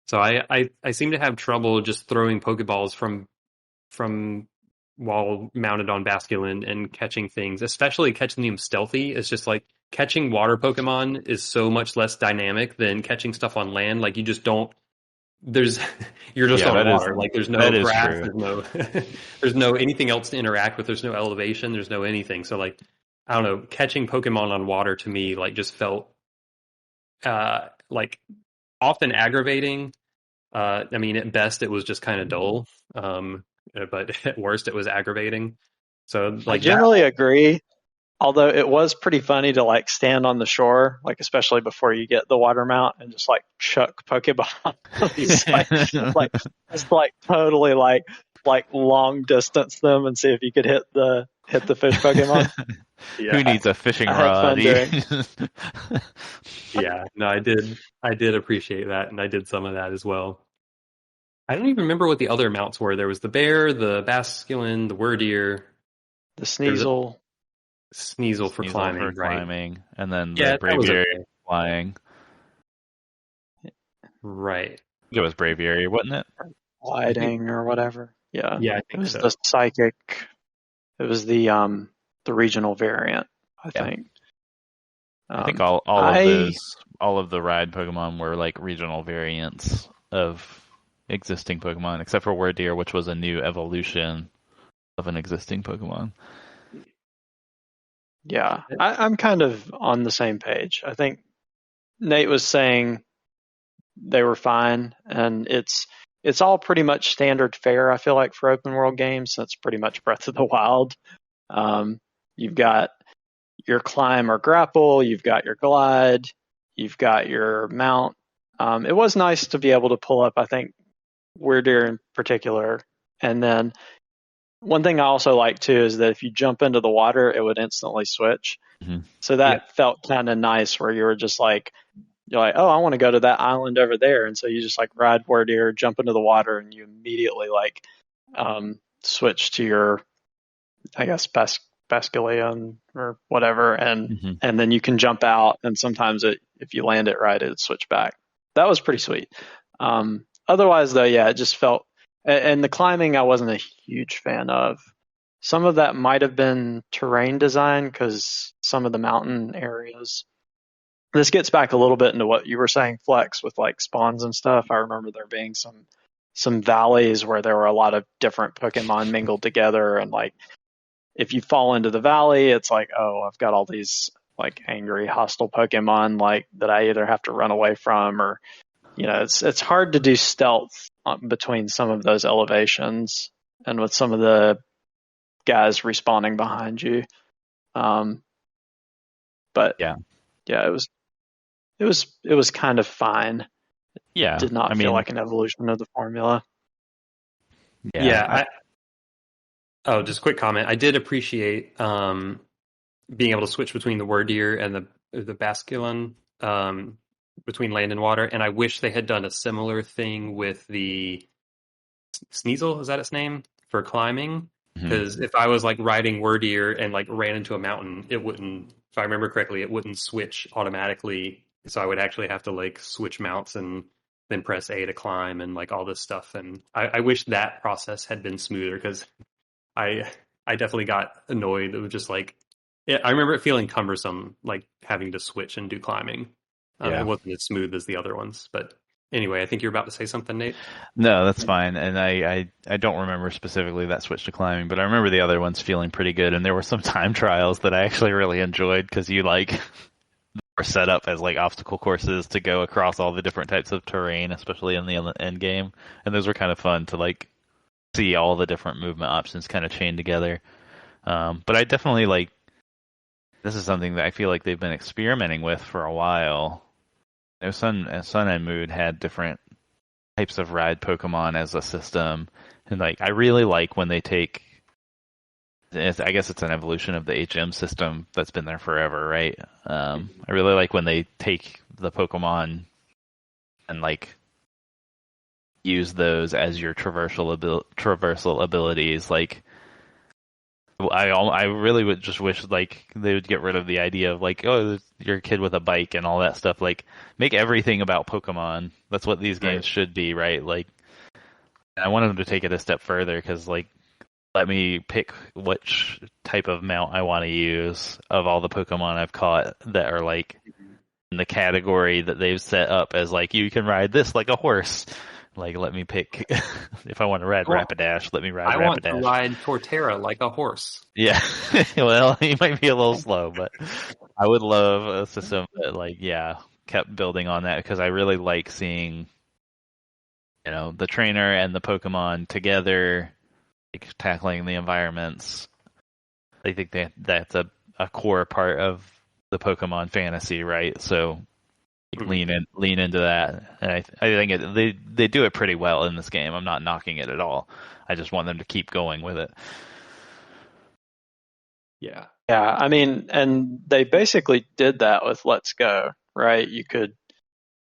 So I seem to have trouble just throwing Pokeballs from while mounted on Basculin and catching things, especially catching them stealthy. It's just like catching water Pokemon is so much less dynamic than catching stuff on land. Like you just don't. You're just on water. Like there's no grass. There's no anything else to interact with. There's no elevation. There's no anything. So like I don't know. Catching Pokemon on water to me like just felt like often aggravating. I mean, at best, it was just kind of dull, but at worst, it was aggravating. So, like, I generally agree. Although it was pretty funny to like stand on the shore, like especially before you get the water mount, and just like chuck Pokeballs, like totally like long distance them and see if you could hit the fish Pokemon. Yeah. Who needs a fishing rod? Yeah, no, I did appreciate that, and I did some of that as well. I don't even remember what the other mounts were. There was the bear, the Basculin, the Wordeer, the Sneasel. Sneasel for climbing, right? And then the Braviary flying. Right. It was Braviary, wasn't it? Gliding or whatever. Yeah. Yeah, I think it was so. the psychic. It was the regional variant, I think. I think all of the ride Pokemon were like regional variants of existing Pokemon, except for Wordeer, which was a new evolution of an existing Pokemon. Yeah, I'm kind of on the same page. I think Nate was saying they were fine, and it's it's all pretty much standard fare, I feel like, for open world games. That's pretty much Breath of the Wild. You've got your climb or grapple, you've got your glide, you've got your mount. It was nice to be able to pull up, I think, Weirdeer in particular. And then one thing I also like too is that if you jump into the water, it would instantly switch. Mm-hmm. So that felt kind of nice, where you were just like, you're like, oh, I want to go to that island over there, and so you just like ride Weirdeer, jump into the water, and you immediately like switch to your, I guess, Basculean or whatever, and then you can jump out, and sometimes if you land it right, it'd switch back. That was pretty sweet. Otherwise, though, yeah, it just felt, and the climbing I wasn't a huge fan of. Some of that might have been terrain design, because some of the mountain areas. This gets back a little bit into what you were saying, Flex, with like spawns and stuff. I remember there being some valleys where there were a lot of different Pokemon mingled together, and like if you fall into the valley, it's like, oh, I've got all these like angry, hostile Pokemon like that I either have to run away from, or it's hard to do stealth between some of those elevations and with some of the guys respawning behind you. But yeah, it was kind of fine. Yeah, it did not feel like an evolution of the formula. Yeah. Just a quick comment. I did appreciate being able to switch between the Weirdeer and the Basculin, between land and water, and I wish they had done a similar thing with the Sneasel, is that its name, for climbing? Because if I was like riding Weirdeer and like ran into a mountain, it wouldn't, if I remember correctly, it wouldn't switch automatically. So I would actually have to like switch mounts and then press A to climb and like all this stuff. And I wish that process had been smoother, because I definitely got annoyed. It was just like, I remember it feeling cumbersome, like having to switch and do climbing. It wasn't as smooth as the other ones. But anyway, I think you're about to say something, Nate. No, that's fine. And I don't remember specifically that switch to climbing, but I remember the other ones feeling pretty good. And there were some time trials that I actually really enjoyed, because you like were set up as like obstacle courses to go across all the different types of terrain, especially in the end game. And those were kind of fun to like see all the different movement options kind of chained together. But I definitely like, this is something that I feel like they've been experimenting with for a while. Sun and Moon had different types of ride Pokemon as a system, and like I really like when they take, I guess it's an evolution of the HM system that's been there forever, right? I really like when they take the Pokemon and like use those as your traversal abilities. Like I really would just wish like they would get rid of the idea of like, oh, you're a kid with a bike and all that stuff. Like, make everything about Pokemon. That's what these games should be, right? Like, I wanted them to take it a step further, because like, let me pick which type of mount I want to use of all the Pokemon I've caught that are like in the category that they've set up as like, you can ride this like a horse. Like, let me pick, if I want to ride Rapidash, let me ride Rapidash. I want to ride Torterra like a horse. Yeah, well, he might be a little slow, but I would love a system that, like, kept building on that, because I really like seeing, the trainer and the Pokemon together, like, tackling the environments. I think that's a core part of the Pokemon fantasy, right? So lean into that, and I think they do it pretty well in this game. I'm not knocking it at all. I just want them to keep going with it. Yeah. I mean, and they basically did that with Let's Go, right? You could,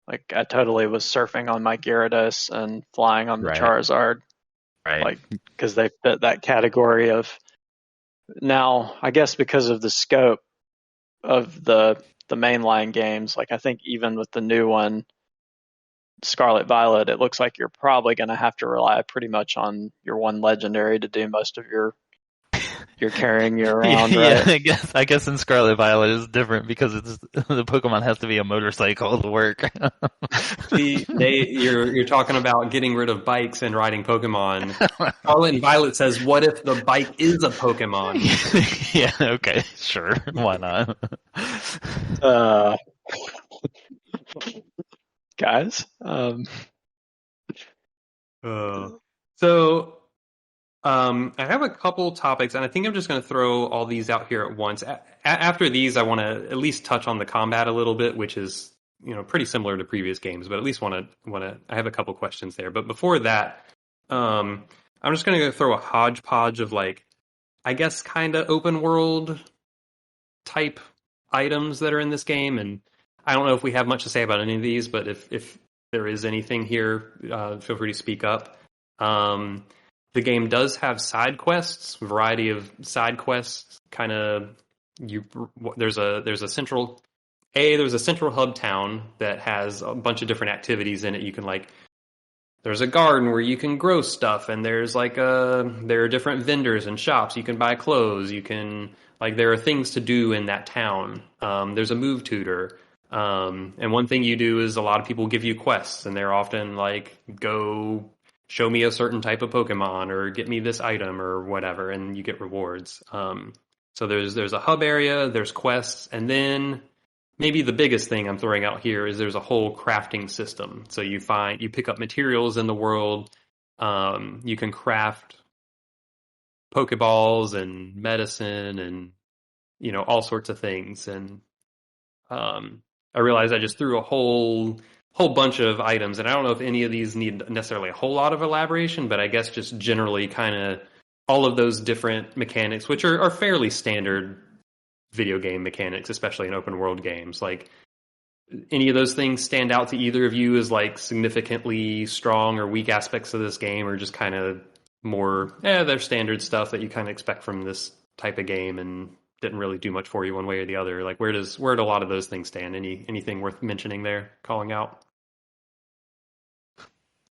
like, I totally was surfing on my Gyarados and flying on the Charizard, right? Like, because they fit that category of. Now, I guess because of the scope of the mainline games, like I think even with the new one, Scarlet Violet, it looks like you're probably going to have to rely pretty much on your one legendary to do most of your carrying you around, right? I guess in Scarlet Violet is different, because the Pokemon has to be a motorcycle to work. See, you're talking about getting rid of bikes and riding Pokemon. Scarlet and Violet says, what if the bike is a Pokemon? Yeah, okay, sure. Why not? Guys, So I have a couple topics, and I think I'm just going to throw all these out here at once. After these, I want to at least touch on the combat a little bit, which is pretty similar to previous games, but at least want to. I have a couple questions there, but before that, I'm just going to throw a hodgepodge of I guess kind of open world type items that are in this game, and I don't know if we have much to say about any of these, but if there is anything here, feel free to speak up. The game does have side quests, a variety of side quests. There's a central hub town that has a bunch of different activities in it. You can there's a garden where you can grow stuff, and there are different vendors and shops. You can buy clothes. You can there are things to do in that town. There's a move tutor. And one thing you do is a lot of people give you quests, and they're often go show me a certain type of Pokemon or get me this item or whatever, and you get rewards. So there's a hub area, there's quests, and then maybe the biggest thing I'm throwing out here is there's a whole crafting system. So you pick up materials in the world, you can craft Pokeballs and medicine and all sorts of things. And I realized I just threw a whole bunch of items, and I don't know if any of these need necessarily a whole lot of elaboration, but I guess just generally kind of all of those different mechanics, which are fairly standard video game mechanics, especially in open world games. Any of those things stand out to either of you as significantly strong or weak aspects of this game, or just kind of more, they're standard stuff that you kind of expect from this type of game and didn't really do much for you one way or the other? Where do a lot of those things stand? Anything worth mentioning there, calling out?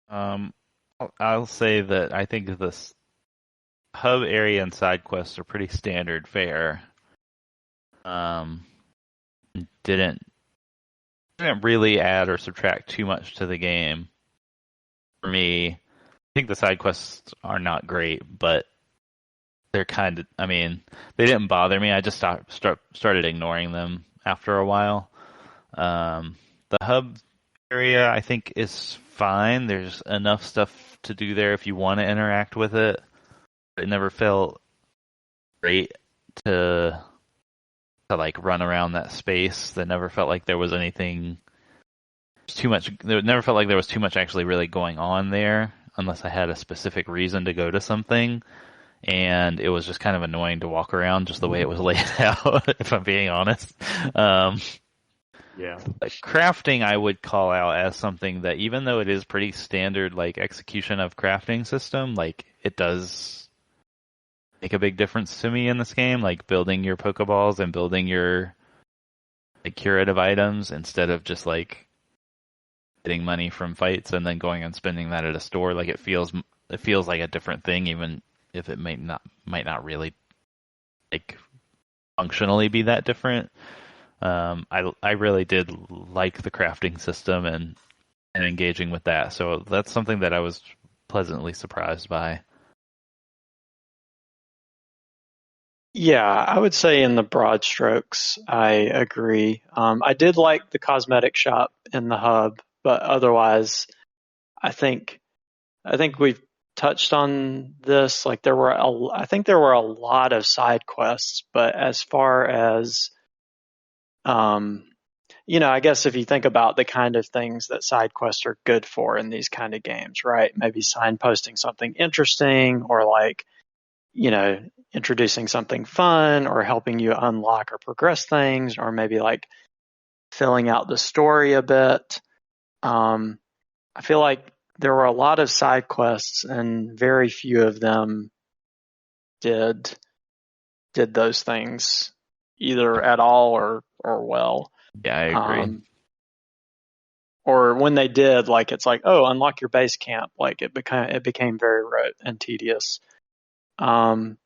I'll say that I think this hub area and side quests are pretty standard fare. Didn't really add or subtract too much to the game for me. I think the side quests are not great, but they're kind of, they didn't bother me. I just started ignoring them after a while. The hub area, I think, is fine. There's enough stuff to do there if you want to interact with it. It never felt great to run around that space. That never felt like there was anything too much. It never felt like there was too much actually really going on there, unless I had a specific reason to go to something. And it was just kind of annoying to walk around just the way it was laid out, if I'm being honest. Yeah. Crafting, I would call out as something that, even though it is pretty standard, execution of crafting system, it does make a big difference to me in this game. Building your Pokeballs and building your curative items instead of just getting money from fights and then going and spending that at a store. It feels like a different thing, even if it might not really functionally be that different. I really did like the crafting system and engaging with that, so that's something that I was pleasantly surprised by. Yeah, I would say in the broad strokes, I agree. I did like the cosmetic shop in the hub, but otherwise, I think we've touched on this. I think there were a lot of side quests, but as far as I guess if you think about the kind of things that side quests are good for in these kind of games, right? Maybe signposting something interesting, or introducing something fun, or helping you unlock or progress things, or maybe filling out the story a bit. I feel like there were a lot of side quests, and very few of them did those things either at all or well. Yeah, I agree. Or when they did, unlock your base camp. It became very rote and tedious. And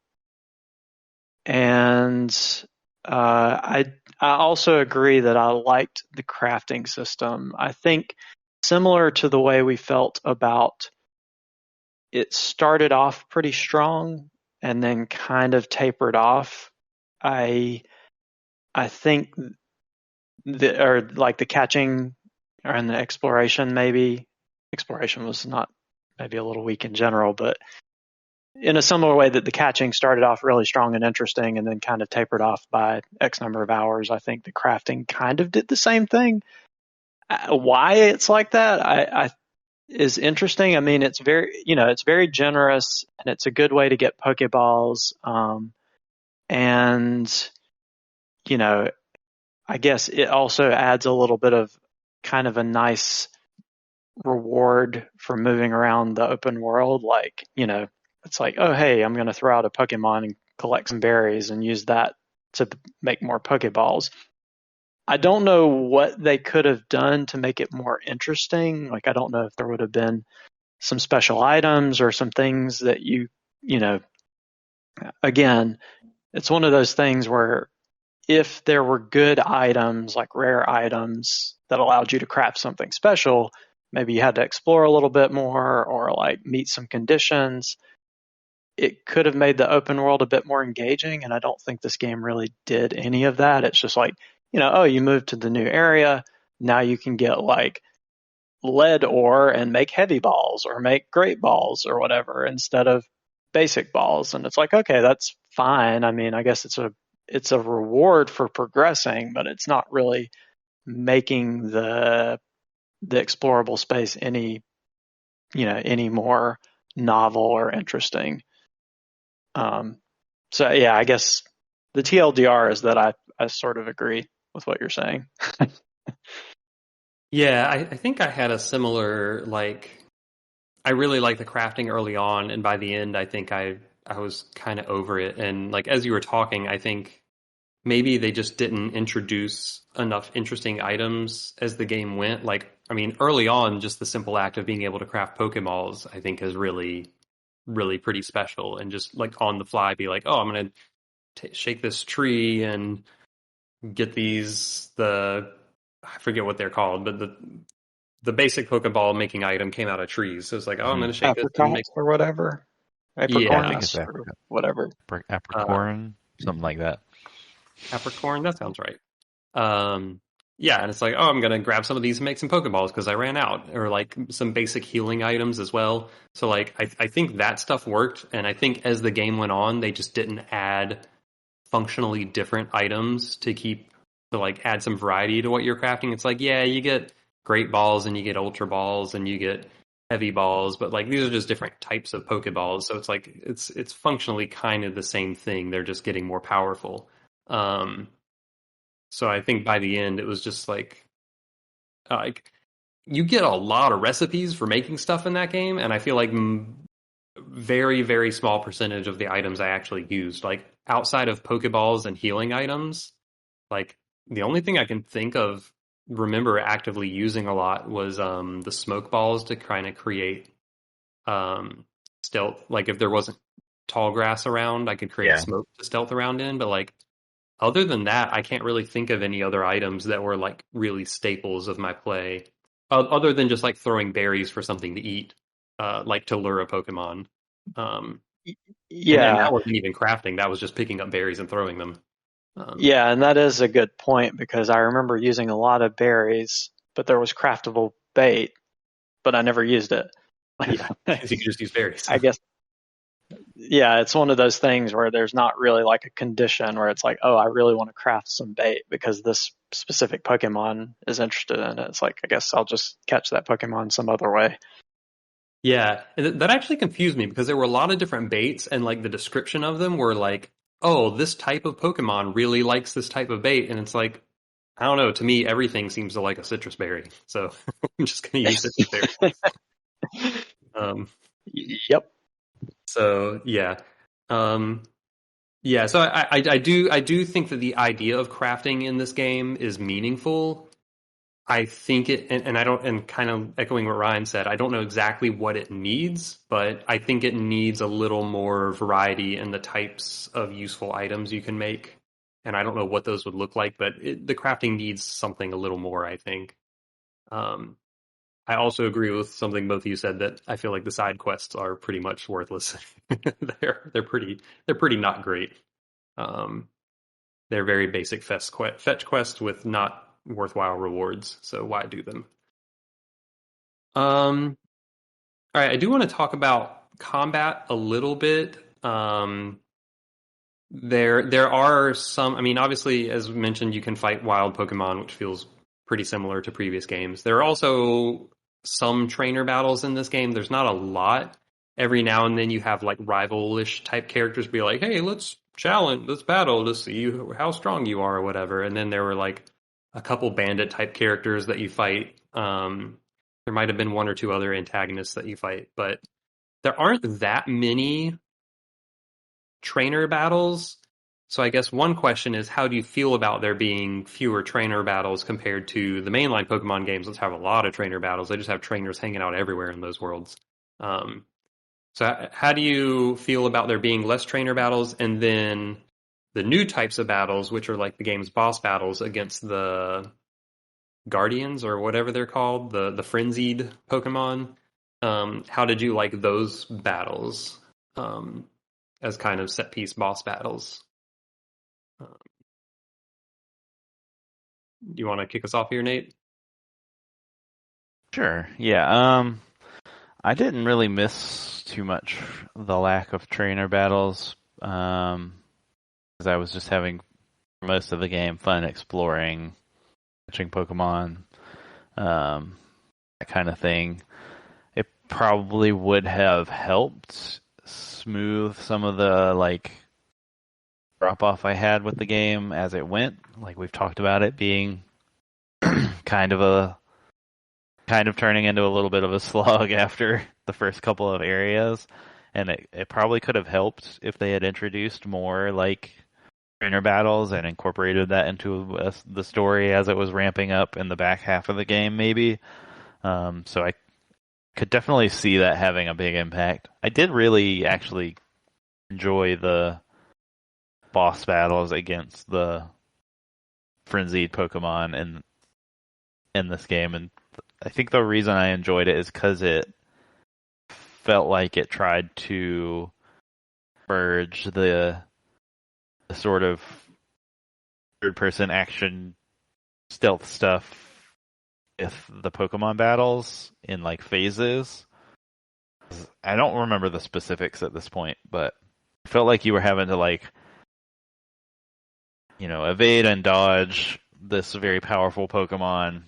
I also agree that I liked the crafting system. I think similar to the way we felt about it, started off pretty strong and then kind of tapered off. I think the catching and the exploration, maybe exploration was not maybe a little weak in general, but in a similar way that the catching started off really strong and interesting and then kind of tapered off by X number of hours, I think the crafting kind of did the same thing. Why it's like that, I is interesting. I mean, it's very generous and it's a good way to get Pokeballs. And, I guess it also adds a little bit of kind of a nice reward for moving around the open world. Like, it's like, oh, hey, I'm going to throw out a Pokemon and collect some berries and use that to make more Pokeballs. I don't know what they could have done to make it more interesting. Like, I don't know if there would have been some special items or some things that again, it's one of those things where if there were good items, like rare items that allowed you to craft something special, maybe you had to explore a little bit more or like meet some conditions. It could have made the open world a bit more engaging, and I don't think this game really did any of that. It's just like, oh, you moved to the new area, now you can get like lead ore and make heavy balls or make great balls or whatever instead of basic balls. And it's like, okay, that's fine. I mean, I guess it's a reward for progressing, but it's not really making the explorable space any more novel or interesting. So yeah, I guess the TLDR is that I sort of agree with what you're saying. Yeah, I think I had a similar, I really liked the crafting early on, and by the end, I think I was kind of over it. And like as you were talking, I think maybe they just didn't introduce enough interesting items as the game went. Like, I mean, early on, just the simple act of being able to craft Pokeballs, I think is really, really pretty special. And just like on the fly, be like, oh, I'm going to shake this tree and get I forget what they're called, but the basic Pokeball making item came out of trees. So it's like, oh, I'm going to shake this and make or whatever. Yeah, I think it's or whatever. Apricorn, something like that. Apricorn, that sounds right. Yeah, and it's like, oh, I'm going to grab some of these and make some Pokeballs because I ran out, or like some basic healing items as well. So like, I think that stuff worked, and I think as the game went on, they just didn't add functionally different items to like add some variety to what you're crafting. It's like, yeah, you get great balls and you get ultra balls and you get heavy balls, but like these are just different types of Pokeballs. So it's like it's functionally kind of the same thing. They're just getting more powerful. So I think by the end it was just like you get a lot of recipes for making stuff in that game, and I feel like very, very small percentage of the items I actually used. Like outside of Pokeballs and healing items, like the only thing I can remember actively using a lot was the smoke balls to kind of create stealth. Like if there wasn't tall grass around, I could create smoke to stealth around in. But like other than that, I can't really think of any other items that were like really staples of my play, other than just like throwing berries for something to eat, like to lure a Pokemon. Yeah, and that wasn't even crafting. That was just picking up berries and throwing them. Yeah, and that is a good point because I remember using a lot of berries, but there was craftable bait, but I never used it. Yeah, you could just use berries. I guess. Yeah, it's one of those things where there's not really like a condition where it's like, oh, I really want to craft some bait because this specific Pokemon is interested in it. It's like, I guess I'll just catch that Pokemon some other way. Yeah, and that actually confused me because there were a lot of different baits, and like the description of them were like, oh, this type of Pokemon really likes this type of bait, and it's like, I don't know, to me everything seems to like a citrus berry, so I'm just going to use citrus berry. Yep. So yeah, yeah. So I do think that the idea of crafting in this game is meaningful. I think and I don't, and kind of echoing what Ryan said, I don't know exactly what it needs, but I think it needs a little more variety in the types of useful items you can make. And I don't know what those would look like, but the crafting needs something a little more, I think. I also agree with something both of you said, that I feel like the side quests are pretty much worthless. they're pretty not great. They're very basic fetch quests with not worthwhile rewards, so why do them? All right, I do want to talk about combat a little bit. There are some. I mean, obviously, as mentioned, you can fight wild Pokemon, which feels pretty similar to previous games. There are also some trainer battles in this game. There's not a lot. Every now and then, you have like rival-ish type characters be like, "Hey, let's challenge, let's battle to see how strong you are," or whatever. And then there were like a couple bandit type characters that you fight. There might have been one or two other antagonists that you fight, but there aren't that many trainer battles. So I guess one question is, how do you feel about there being fewer trainer battles compared to the mainline Pokemon games, which have a lot of trainer battles? They just have trainers hanging out everywhere in those worlds. Um, so how do you feel about there being less trainer battles, and then the new types of battles, which are like the game's boss battles against the Guardians or whatever they're called, the frenzied Pokemon? How did you like those battles as kind of set piece boss battles? Do you want to kick us off here, Nate? Sure. Yeah. I didn't really miss too much the lack of trainer battles, because I was just having for most of the game fun exploring, catching Pokemon, that kind of thing. It probably would have helped smooth some of the like drop off I had with the game as it went. Like we've talked about it being kind of turning into a little bit of a slog after the first couple of areas, and it probably could have helped if they had introduced more like trainer battles and incorporated that into the story as it was ramping up in the back half of the game, maybe. So I could definitely see that having a big impact. I did really actually enjoy the boss battles against the frenzied Pokemon in this game, and I think the reason I enjoyed it is because it felt like it tried to merge the sort of third-person action stealth stuff with the Pokemon battles in like phases. I don't remember the specifics at this point, but it felt like you were having to like, evade and dodge this very powerful Pokemon.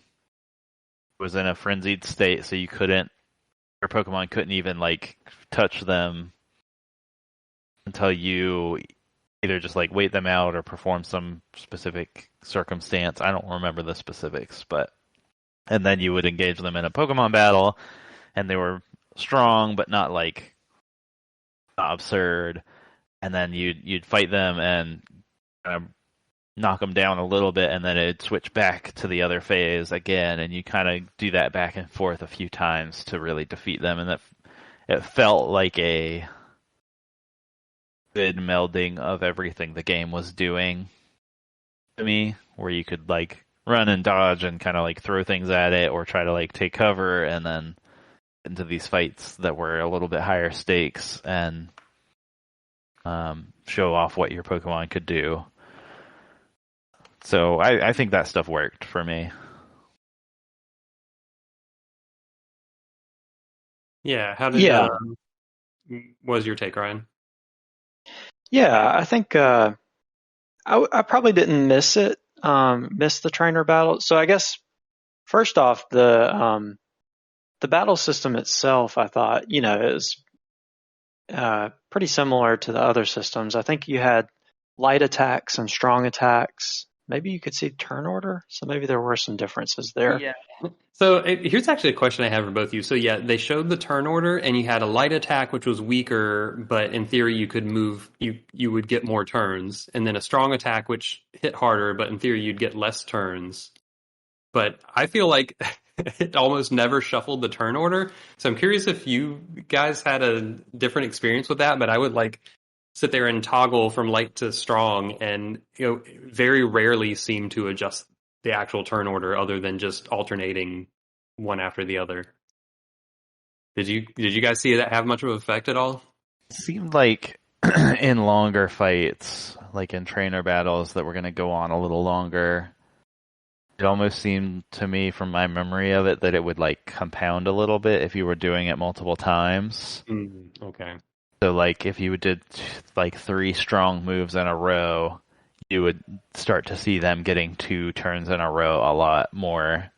Was in a frenzied state, so your Pokemon couldn't even like touch them until you either just like wait them out or perform some specific circumstance. I don't remember the specifics, and then you would engage them in a Pokemon battle, and they were strong but not like not absurd, and then you'd fight them and kind of knock them down a little bit, and then it'd switch back to the other phase again, and you kind of do that back and forth a few times to really defeat them, and it felt like a good melding of everything the game was doing to me, where you could like run and dodge and kind of like throw things at it or try to like take cover, and then into these fights that were a little bit higher stakes and show off what your Pokemon could do. So I think that stuff worked for me. Yeah. What was your take, Ryan? Yeah, I think I probably didn't miss the trainer battle. So I guess first off, the battle system itself, I thought, is pretty similar to the other systems. I think you had light attacks and strong attacks. Maybe you could see turn order, so maybe there were some differences there. Yeah. So here's actually a question I have for both of you. So yeah, they showed the turn order, and you had a light attack, which was weaker, but in theory you could move, you would get more turns, and then a strong attack, which hit harder, but in theory you'd get less turns. But I feel like it almost never shuffled the turn order. So I'm curious if you guys had a different experience with that, but I would like sit there and toggle from light to strong, and very rarely seem to adjust the actual turn order other than just alternating one after the other. Did you guys see that have much of an effect at all? It seemed like in longer fights, like in trainer battles that were going to go on a little longer, It almost seemed to me from my memory of it that it would like compound a little bit if you were doing it multiple times. Okay. So like if you did like 3 strong moves in a row, you would start to see them getting 2 turns in a row a lot more.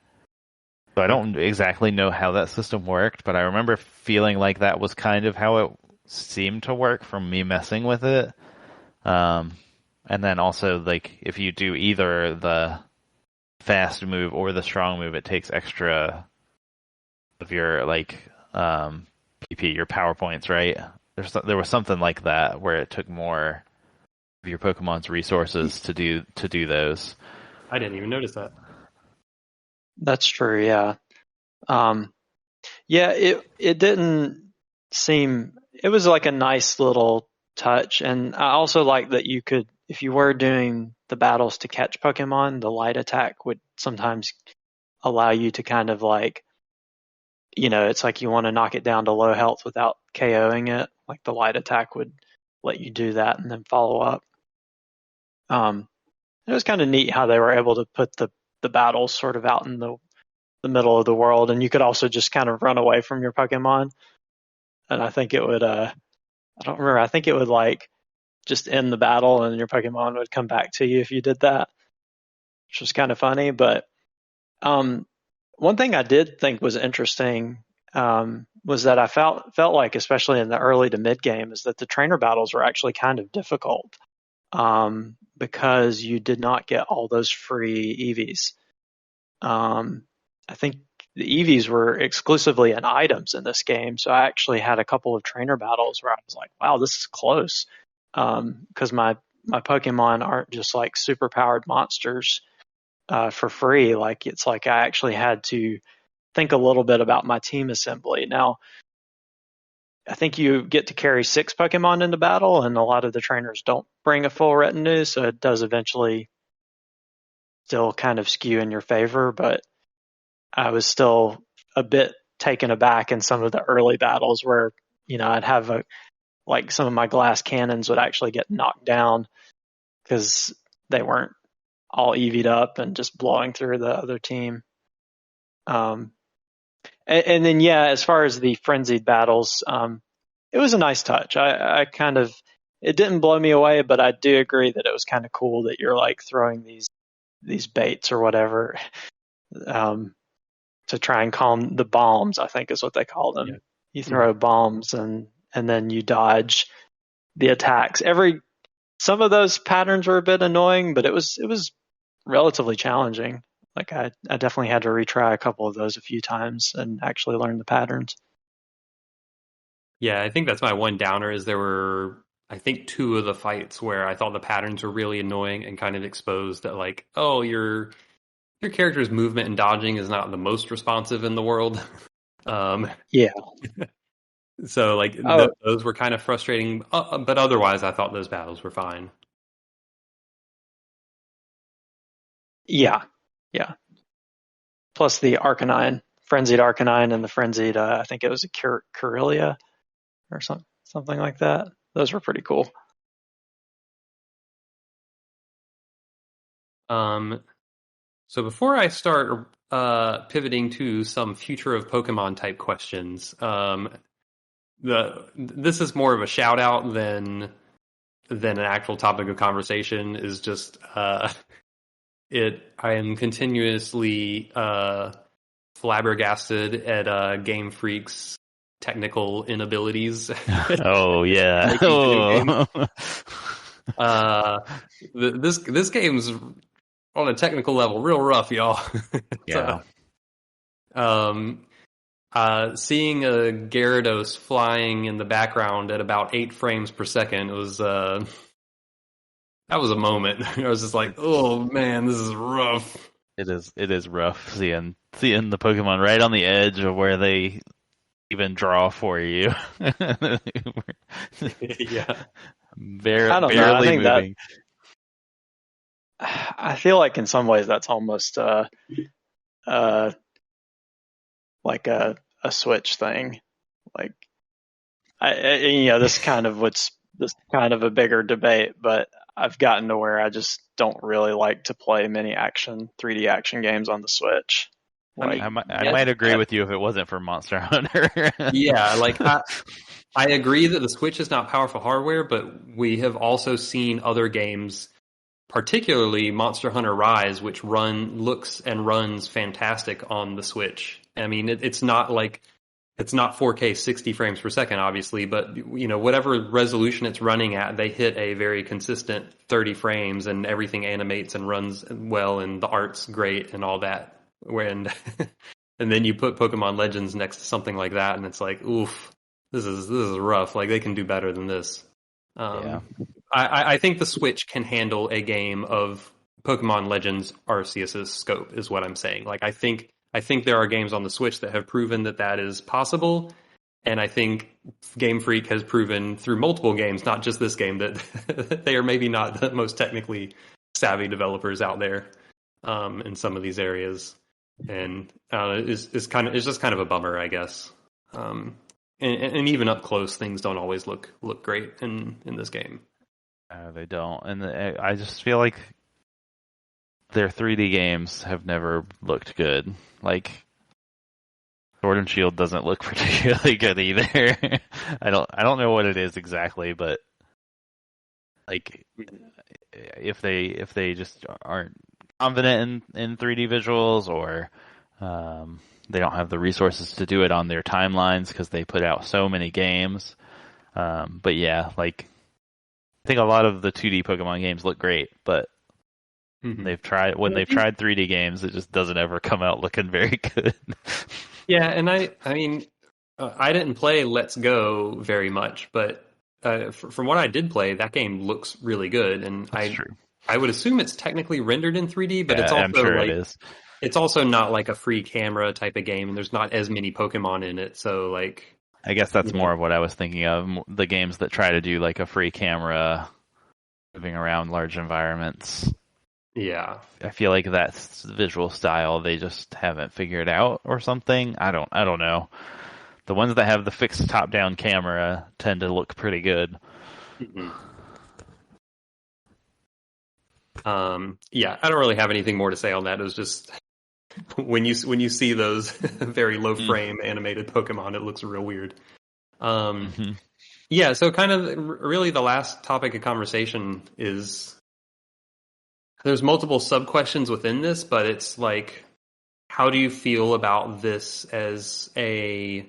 So I don't exactly know how that system worked, but I remember feeling like that was kind of how it seemed to work from me messing with it. And then also like if you do either the fast move or the strong move, it takes extra of your like PP, your power points, right? There was something like that where it took more of your Pokemon's resources to do those. I didn't even notice that. That's true. Yeah. Yeah. It didn't seem. It was like a nice little touch, and I also like that you could, if you were doing the battles to catch Pokemon, the light attack would sometimes allow you to kind of like, it's like you want to knock it down to low health without KOing it. Like the light attack would let you do that and then follow up. It was kind of neat how they were able to put the battles sort of out in the middle of the world, and you could also just kind of run away from your Pokemon. And I think it would, I don't remember, I think it would like just end the battle and your Pokemon would come back to you if you did that, which was kind of funny. But one thing I did think was interesting was that I felt like, especially in the early to mid game, is that the trainer battles were actually kind of difficult because you did not get all those free EVs. I think the EVs were exclusively in items in this game, so I actually had a couple of trainer battles where I was like, "Wow, this is close," because my Pokemon aren't just like super powered monsters for free. Like it's like I actually had to think a little bit about my team assembly. Now, I think you get to carry 6 Pokemon into battle, and a lot of the trainers don't bring a full retinue, so it does eventually still kind of skew in your favor. But I was still a bit taken aback in some of the early battles where, I'd have like some of my glass cannons would actually get knocked down because they weren't all EV'd up and just blowing through the other team. And then, yeah, as far as the frenzied battles, it was a nice touch. I kind of, it didn't blow me away, but I do agree that it was kind of cool that you're like throwing these baits or whatever to try and calm the bombs, I think is what they call them. Yeah. You throw bombs and then you dodge the attacks. Some of those patterns were a bit annoying, but it was relatively challenging. Like I definitely had to retry a couple of those a few times and actually learn the patterns. Yeah, I think that's my one downer is there were, I think, 2 of the fights where I thought the patterns were really annoying and kind of exposed that like, oh, your character's movement and dodging is not the most responsive in the world. Yeah. So like those were kind of frustrating, but otherwise I thought those battles were fine. Yeah. Plus the Arcanine, Frenzied Arcanine, and the Frenzied, I think it was a Corellia or something like that. Those were pretty cool. So before I start pivoting to some future of Pokemon type questions, this is more of a shout out than an actual topic of conversation. Is just I am continuously flabbergasted at Game Freak's technical inabilities. Oh yeah. This game's on a technical level real rough, y'all. Yeah. Seeing a Gyarados flying in the background at about 8 frames per second was that was a moment. I was just like, oh man, this is rough. It is rough seeing the Pokemon right on the edge of where they even draw for you. Yeah. Barely moving. I feel like in some ways that's almost like a Switch thing. Like this kind of a bigger debate, but I've gotten to where I just don't really like to play many 3D action games on the Switch. I mean, I might agree with you if it wasn't for Monster Hunter. Yeah, like I agree that the Switch is not powerful hardware, but we have also seen other games, particularly Monster Hunter Rise, which looks and runs fantastic on the Switch. I mean, it's not 4K 60 frames per second, obviously, but whatever resolution it's running at, they hit a very consistent 30 frames, and everything animates and runs well, and the art's great and all that. And and then you put Pokemon Legends next to something like that, and it's like, oof, this is rough. Like, they can do better than this. Yeah. I think the Switch can handle a game of Pokemon Legends Arceus' scope, is what I'm saying. Like, I think there are games on the Switch that have proven that is possible, and I think Game Freak has proven through multiple games, not just this game, that they are maybe not the most technically savvy developers out there in some of these areas, and it's just kind of a bummer, I guess. And even up close, things don't always look great in this game. They don't, and I just feel like their 3D games have never looked good. Like, Sword and Shield doesn't look particularly good either. I don't know what it is exactly, but like, if they just aren't confident in 3D visuals, or they don't have the resources to do it on their timelines because they put out so many games. But yeah, like, I think a lot of the 2D Pokemon games look great, but they've tried 3D games, it just doesn't ever come out looking very good. Yeah, and I mean, I didn't play Let's Go very much, but from what I did play, that game looks really good, and That's true. I would assume it's technically rendered in 3D, but Yeah, it's also I'm sure it is. It's also not like a free camera type of game, and there's not as many Pokemon in it, so like, I guess that's more of what I was thinking of. The games that try to do like a free camera, moving around large environments. Yeah, I feel like that's the visual style they just haven't figured out or something. I don't know. The ones that have the fixed top-down camera tend to look pretty good. Mm-hmm. Yeah, I don't really have anything more to say on that. It was just when you see those very low frame animated Pokemon, it looks real weird. Yeah, so kind of really the last topic of conversation is, there's multiple sub questions within this, but it's like, how do you feel about this as a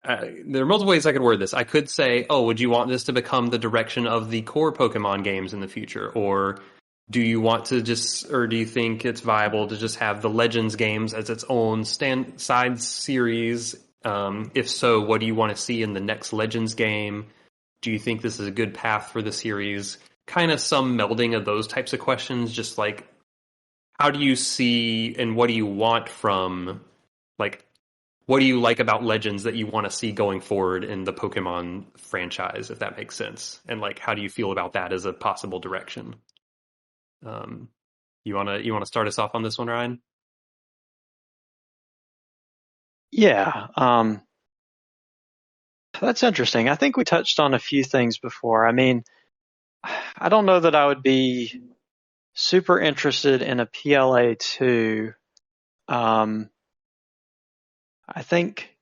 there are multiple ways I could word this. I could say, oh, would you want this to become the direction of the core Pokemon games in the future? Or do you want to or do you think it's viable to just have the Legends games as its own side series? If so, what do you want to see in the next Legends game? Do you think this is a good path for the series? Kind of some melding of those types of questions, just like, how do you see and what do you want from, like, what do you like about Legends that you want to see going forward in the Pokemon franchise, if that makes sense? And like, how do you feel about that as a possible direction? You wanna start us off on this one, Ryan? Yeah, that's interesting. I think we touched on a few things before. I mean, I don't know that I would be super interested in a PLA 2. I think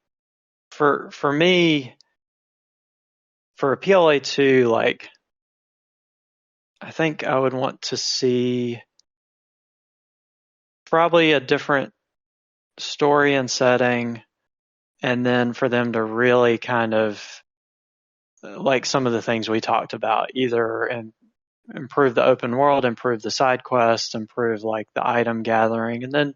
for me, for a PLA 2, like, I think I would want to see probably a different story and setting, and then for them to really kind of, like some of the things we talked about, either improve the open world, improve the side quests, improve like the item gathering, and then,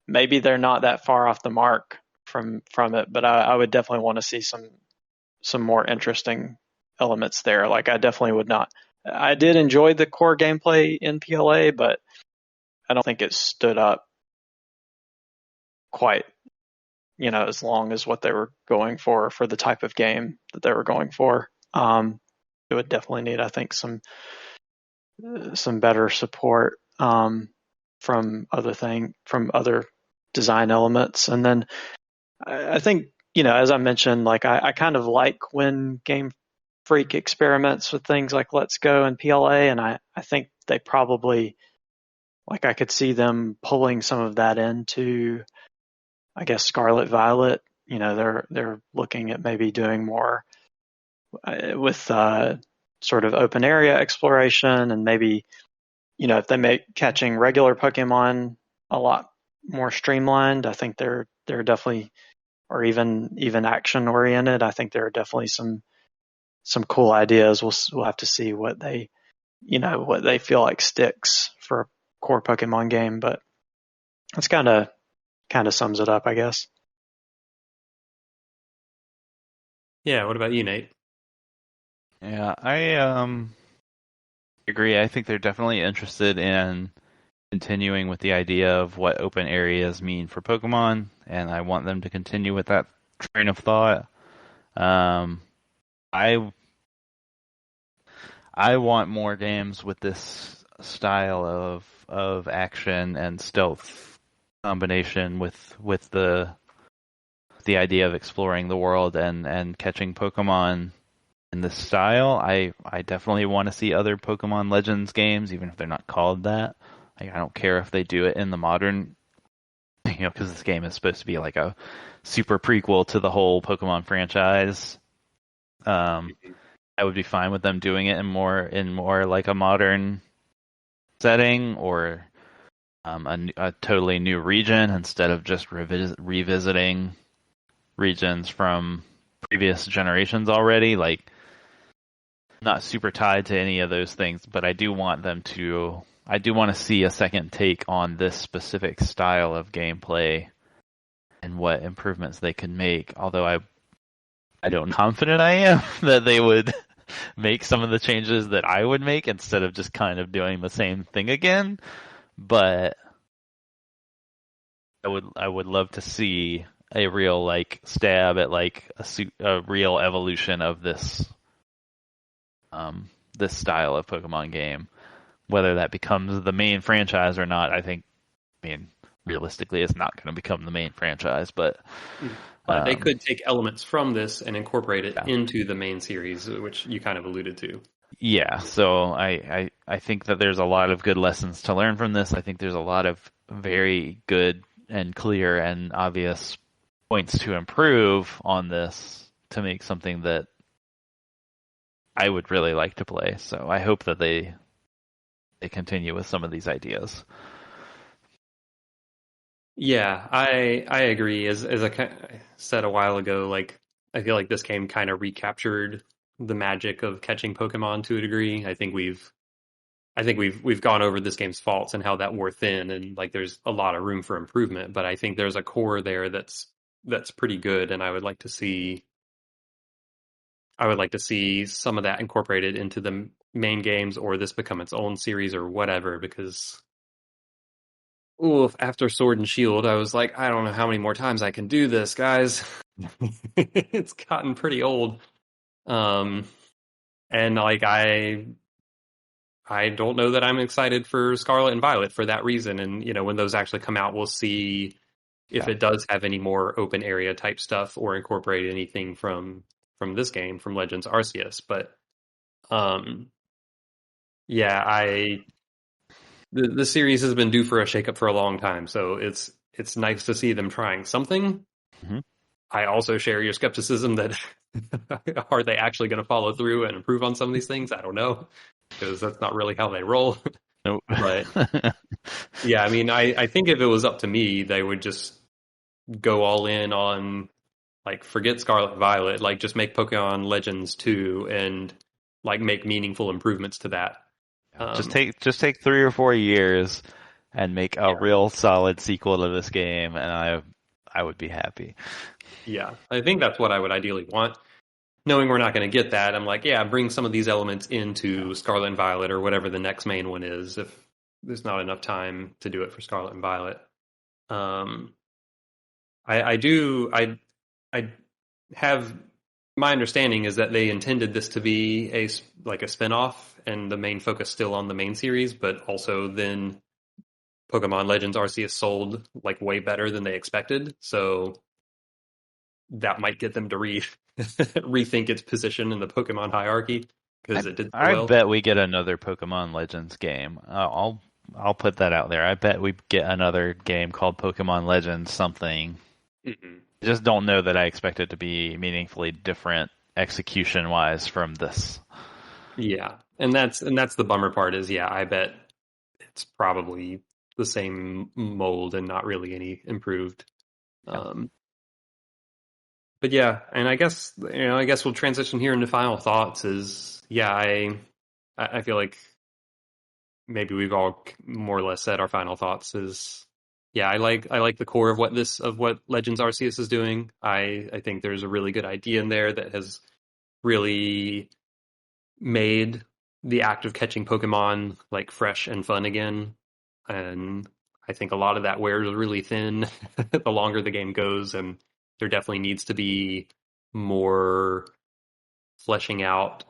maybe they're not that far off the mark from it, but I would definitely want to see some more interesting elements there. Like, I definitely would not. I did enjoy the core gameplay in PLA, but I don't think it stood up quite, as long as what they were going for the type of game that they were going for. It would definitely need, I think, some better support from other design elements. And then I think as I mentioned, like I kind of like when Game Freak experiments with things like Let's Go and PLA, and I think they probably, like, I could see them pulling some of that into, I guess, Scarlet Violet. They're looking at maybe doing more with sort of open area exploration, and maybe, if they make catching regular Pokemon a lot more streamlined, I think they're definitely, or even action oriented. I think there are definitely some cool ideas. We'll have to see what they feel like sticks for a core Pokemon game, but that's kind of sums it up, I guess. Yeah, what about you, Nate? Yeah, I agree. I think they're definitely interested in continuing with the idea of what open areas mean for Pokemon, and I want them to continue with that train of thought. I want more games with this style of action and stealth combination with the idea of exploring the world and catching Pokemon in this style. I definitely want to see other Pokemon Legends games, even if they're not called that. Like, I don't care if they do it in the modern, because this game is supposed to be like a super prequel to the whole Pokemon franchise. I would be fine with them doing it in more like a modern setting, or a totally new region instead of just revisiting regions from previous generations already. Like, not super tied to any of those things, but I do want to see a second take on this specific style of gameplay and what improvements they can make. Although I don't know how confident I am that they would make some of the changes that I would make instead of just kind of doing the same thing again. But I would love to see a real, like, stab at, like, a real evolution of this this style of Pokemon game. Whether that becomes the main franchise or not, I mean, realistically, it's not going to become the main franchise, but they could take elements from this and incorporate it into the main series, which you kind of alluded to. Yeah, so I think that there's a lot of good lessons to learn from this. I think there's a lot of very good and clear and obvious points to improve on this to make something that I would really like to play. So I hope that they continue with some of these ideas. Yeah, I agree. As I said a while ago, like, I feel like this game kind of recaptured the magic of catching Pokemon to a degree. I think we've gone over this game's faults and how that wore thin, and like there's a lot of room for improvement. But I think there's a core there that's pretty good, and I would like to see some of that incorporated into the main games, or this become its own series or whatever. Because after Sword and Shield, I was like, I don't know how many more times I can do this, guys. It's gotten pretty old. And like I don't know that I'm excited for Scarlet and Violet for that reason. And when those actually come out, we'll see if it does have any more open area type stuff or incorporate anything from this game, from Legends Arceus. But yeah, the series has been due for a shakeup for a long time, so it's nice to see them trying something. Mm-hmm. I also share your skepticism that are they actually going to follow through and improve on some of these things? I don't know, because that's not really how they roll. Nope. But yeah, I mean, I think if it was up to me, they would just go all in on, like, forget Scarlet Violet, like just make Pokemon Legends 2 and like make meaningful improvements to that. Just take 3 or 4 years and make a real solid sequel to this game, and I would be happy. Yeah, I think that's what I would ideally want. Knowing we're not going to get that, I'm like, yeah, bring some of these elements into Scarlet and Violet or whatever the next main one is, if there's not enough time to do it for Scarlet and Violet. I have, my understanding is that they intended this to be a spinoff, and the main focus still on the main series, but also then Pokemon Legends Arceus sold like way better than they expected. So that might get them to rethink its position in the Pokemon hierarchy because it did so I well. bet we get another Pokemon Legends game. I'll put that out there. I bet we get another game called Pokemon Legends something. Mm-hmm. I just don't know that I expect it to be meaningfully different execution-wise from this. Yeah, and that's the bummer part is, yeah, I bet it's probably the same mold and not really any improved. Yeah. But yeah, and I guess we'll transition here into final thoughts. I feel like maybe we've all more or less said our final thoughts. Is yeah, I like the core of what Legends Arceus is doing. I think there's a really good idea in there that has really made the act of catching Pokemon like fresh and fun again. And I think a lot of that wears really thin the longer the game goes, and there definitely needs to be more fleshing out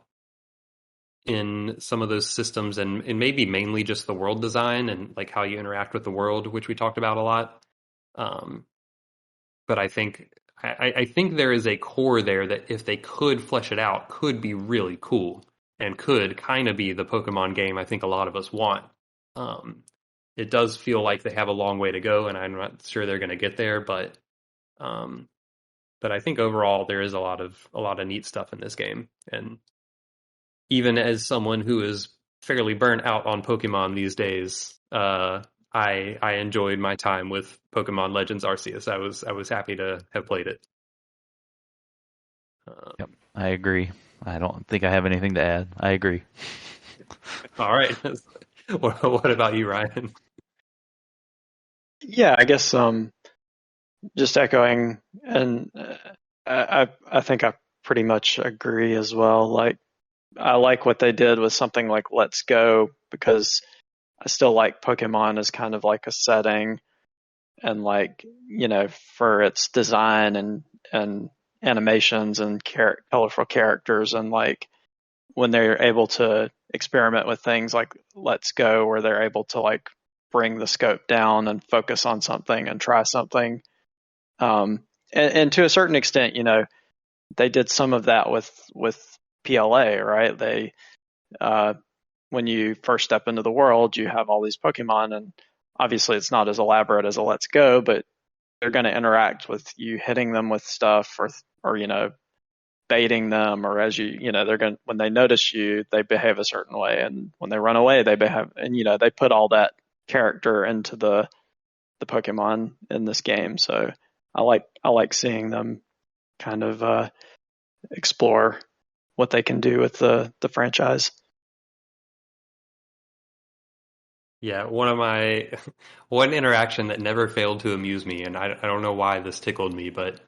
in some of those systems, and maybe mainly just the world design and like how you interact with the world, which we talked about a lot. But I think there is a core there that if they could flesh it out, could be really cool and could kind of be the Pokemon game I think a lot of us want. It does feel like they have a long way to go, and I'm not sure they're going to get there, but I think overall there is a lot of neat stuff in this game. And even as someone who is fairly burnt out on Pokemon these days, I enjoyed my time with Pokemon Legends Arceus. I was happy to have played it. Yep, I agree. I don't think I have anything to add. I agree. All right. What about you, Ryan? Yeah, I guess just echoing, and I think I pretty much agree as well. Like, I like what they did with something like Let's Go, because I still like Pokemon as kind of like a setting, and like, for its design and animations and colorful characters, and like when they're able to experiment with things like Let's Go, where they're able to like bring the scope down and focus on something and try something. And to a certain extent, they did some of that with PLA, right? They, when you first step into the world, you have all these Pokemon, and obviously it's not as elaborate as a Let's Go, but they're going to interact with you hitting them with stuff or baiting them, or as they're going, when they notice you, they behave a certain way, and when they run away, they behave, and they put all that character into the Pokemon in this game. So I like seeing them kind of explore what they can do with the franchise. Yeah, one interaction that never failed to amuse me, and I don't know why this tickled me, but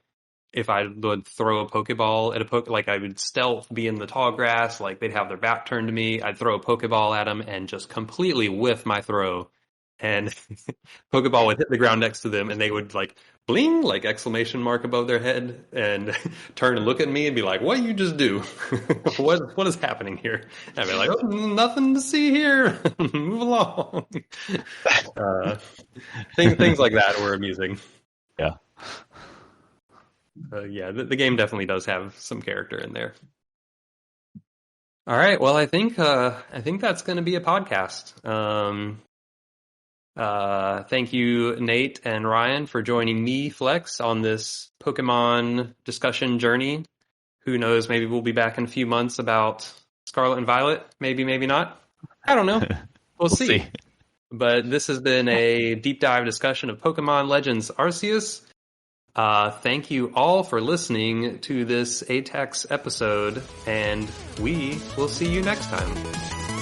if I would throw a Pokeball at like I would stealth, be in the tall grass, like they'd have their back turned to me, I'd throw a Pokeball at them and just completely whiff my throw, and Pokeball would hit the ground next to them, and they would like bling, like exclamation mark above their head, and turn and look at me and be like, "What you just do? what is happening here?" And I'd be like, "Oh, nothing to see here. Move along." Things like that were amusing. Yeah. Yeah, the game definitely does have some character in there. All right, well, I think that's going to be a podcast. Thank you, Nate and Ryan, for joining me, Flex, on this Pokemon discussion journey. Who knows? Maybe we'll be back in a few months about Scarlet and Violet. Maybe not. I don't know. We'll see. But this has been a deep dive discussion of Pokemon Legends Arceus. Thank you all for listening to this ATACS episode, and we will see you next time.